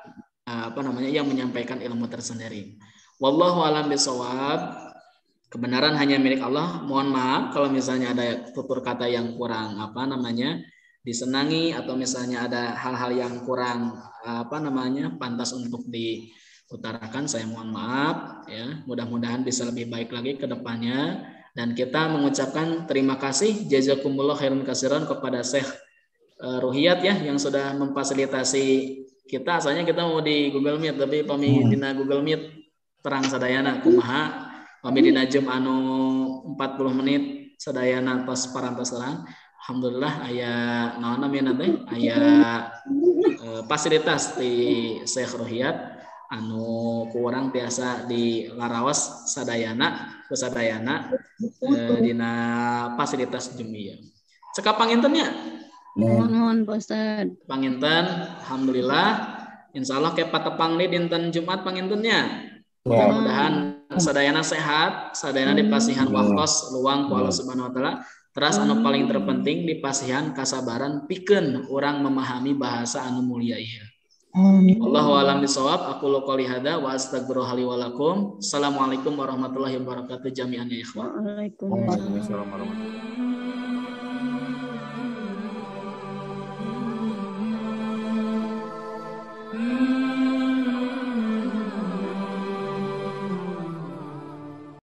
yang menyampaikan ilmu tersendiri. Wallahu a'lam bishawab. Kebenaran hanya milik Allah. Mohon maaf kalau misalnya ada tutur kata yang kurang disenangi, atau misalnya ada hal-hal yang kurang pantas untuk diutarakan, saya mohon maaf ya. Mudah-mudahan bisa lebih baik lagi ke depannya. Dan kita mengucapkan terima kasih jazakumullah khairan katsiran kepada Syekh Ruhiyat ya, yang sudah memfasilitasi kita. Asalnya kita mau di Google Meet, tapi pami dina Google Meet terang sadayana kumaha, pami dina Zoom anu 40 menit sadayana tos parantos terang. Alhamdulillah aya naon namina teh, aya fasilitas di Syekh Ruhiyat anu ku urang biasa di larawas sadayana dina fasilitas jumia. Cekap pangintennya. Mohon Pak Ustad. Panginten, alhamdulillah. Insyaallah ke patepang di dinten Jumat pangintennya. Mudah-mudahan sadayana sehat, sadayana dipasihan waktos luang ku Allah Subhanahu wa taala. Teras anu paling terpenting dipasihan kasabaran pikeun urang memahami bahasa anu mulia ieu. Allahu a'lam bishawab. Aku qouli hada wa astaghfirullaha li wa lakum. Assalamualaikum warahmatullahi wabarakatuh jami'an ya ikhwan. Waalaikumsalam warahmatullahi wabarakatuh.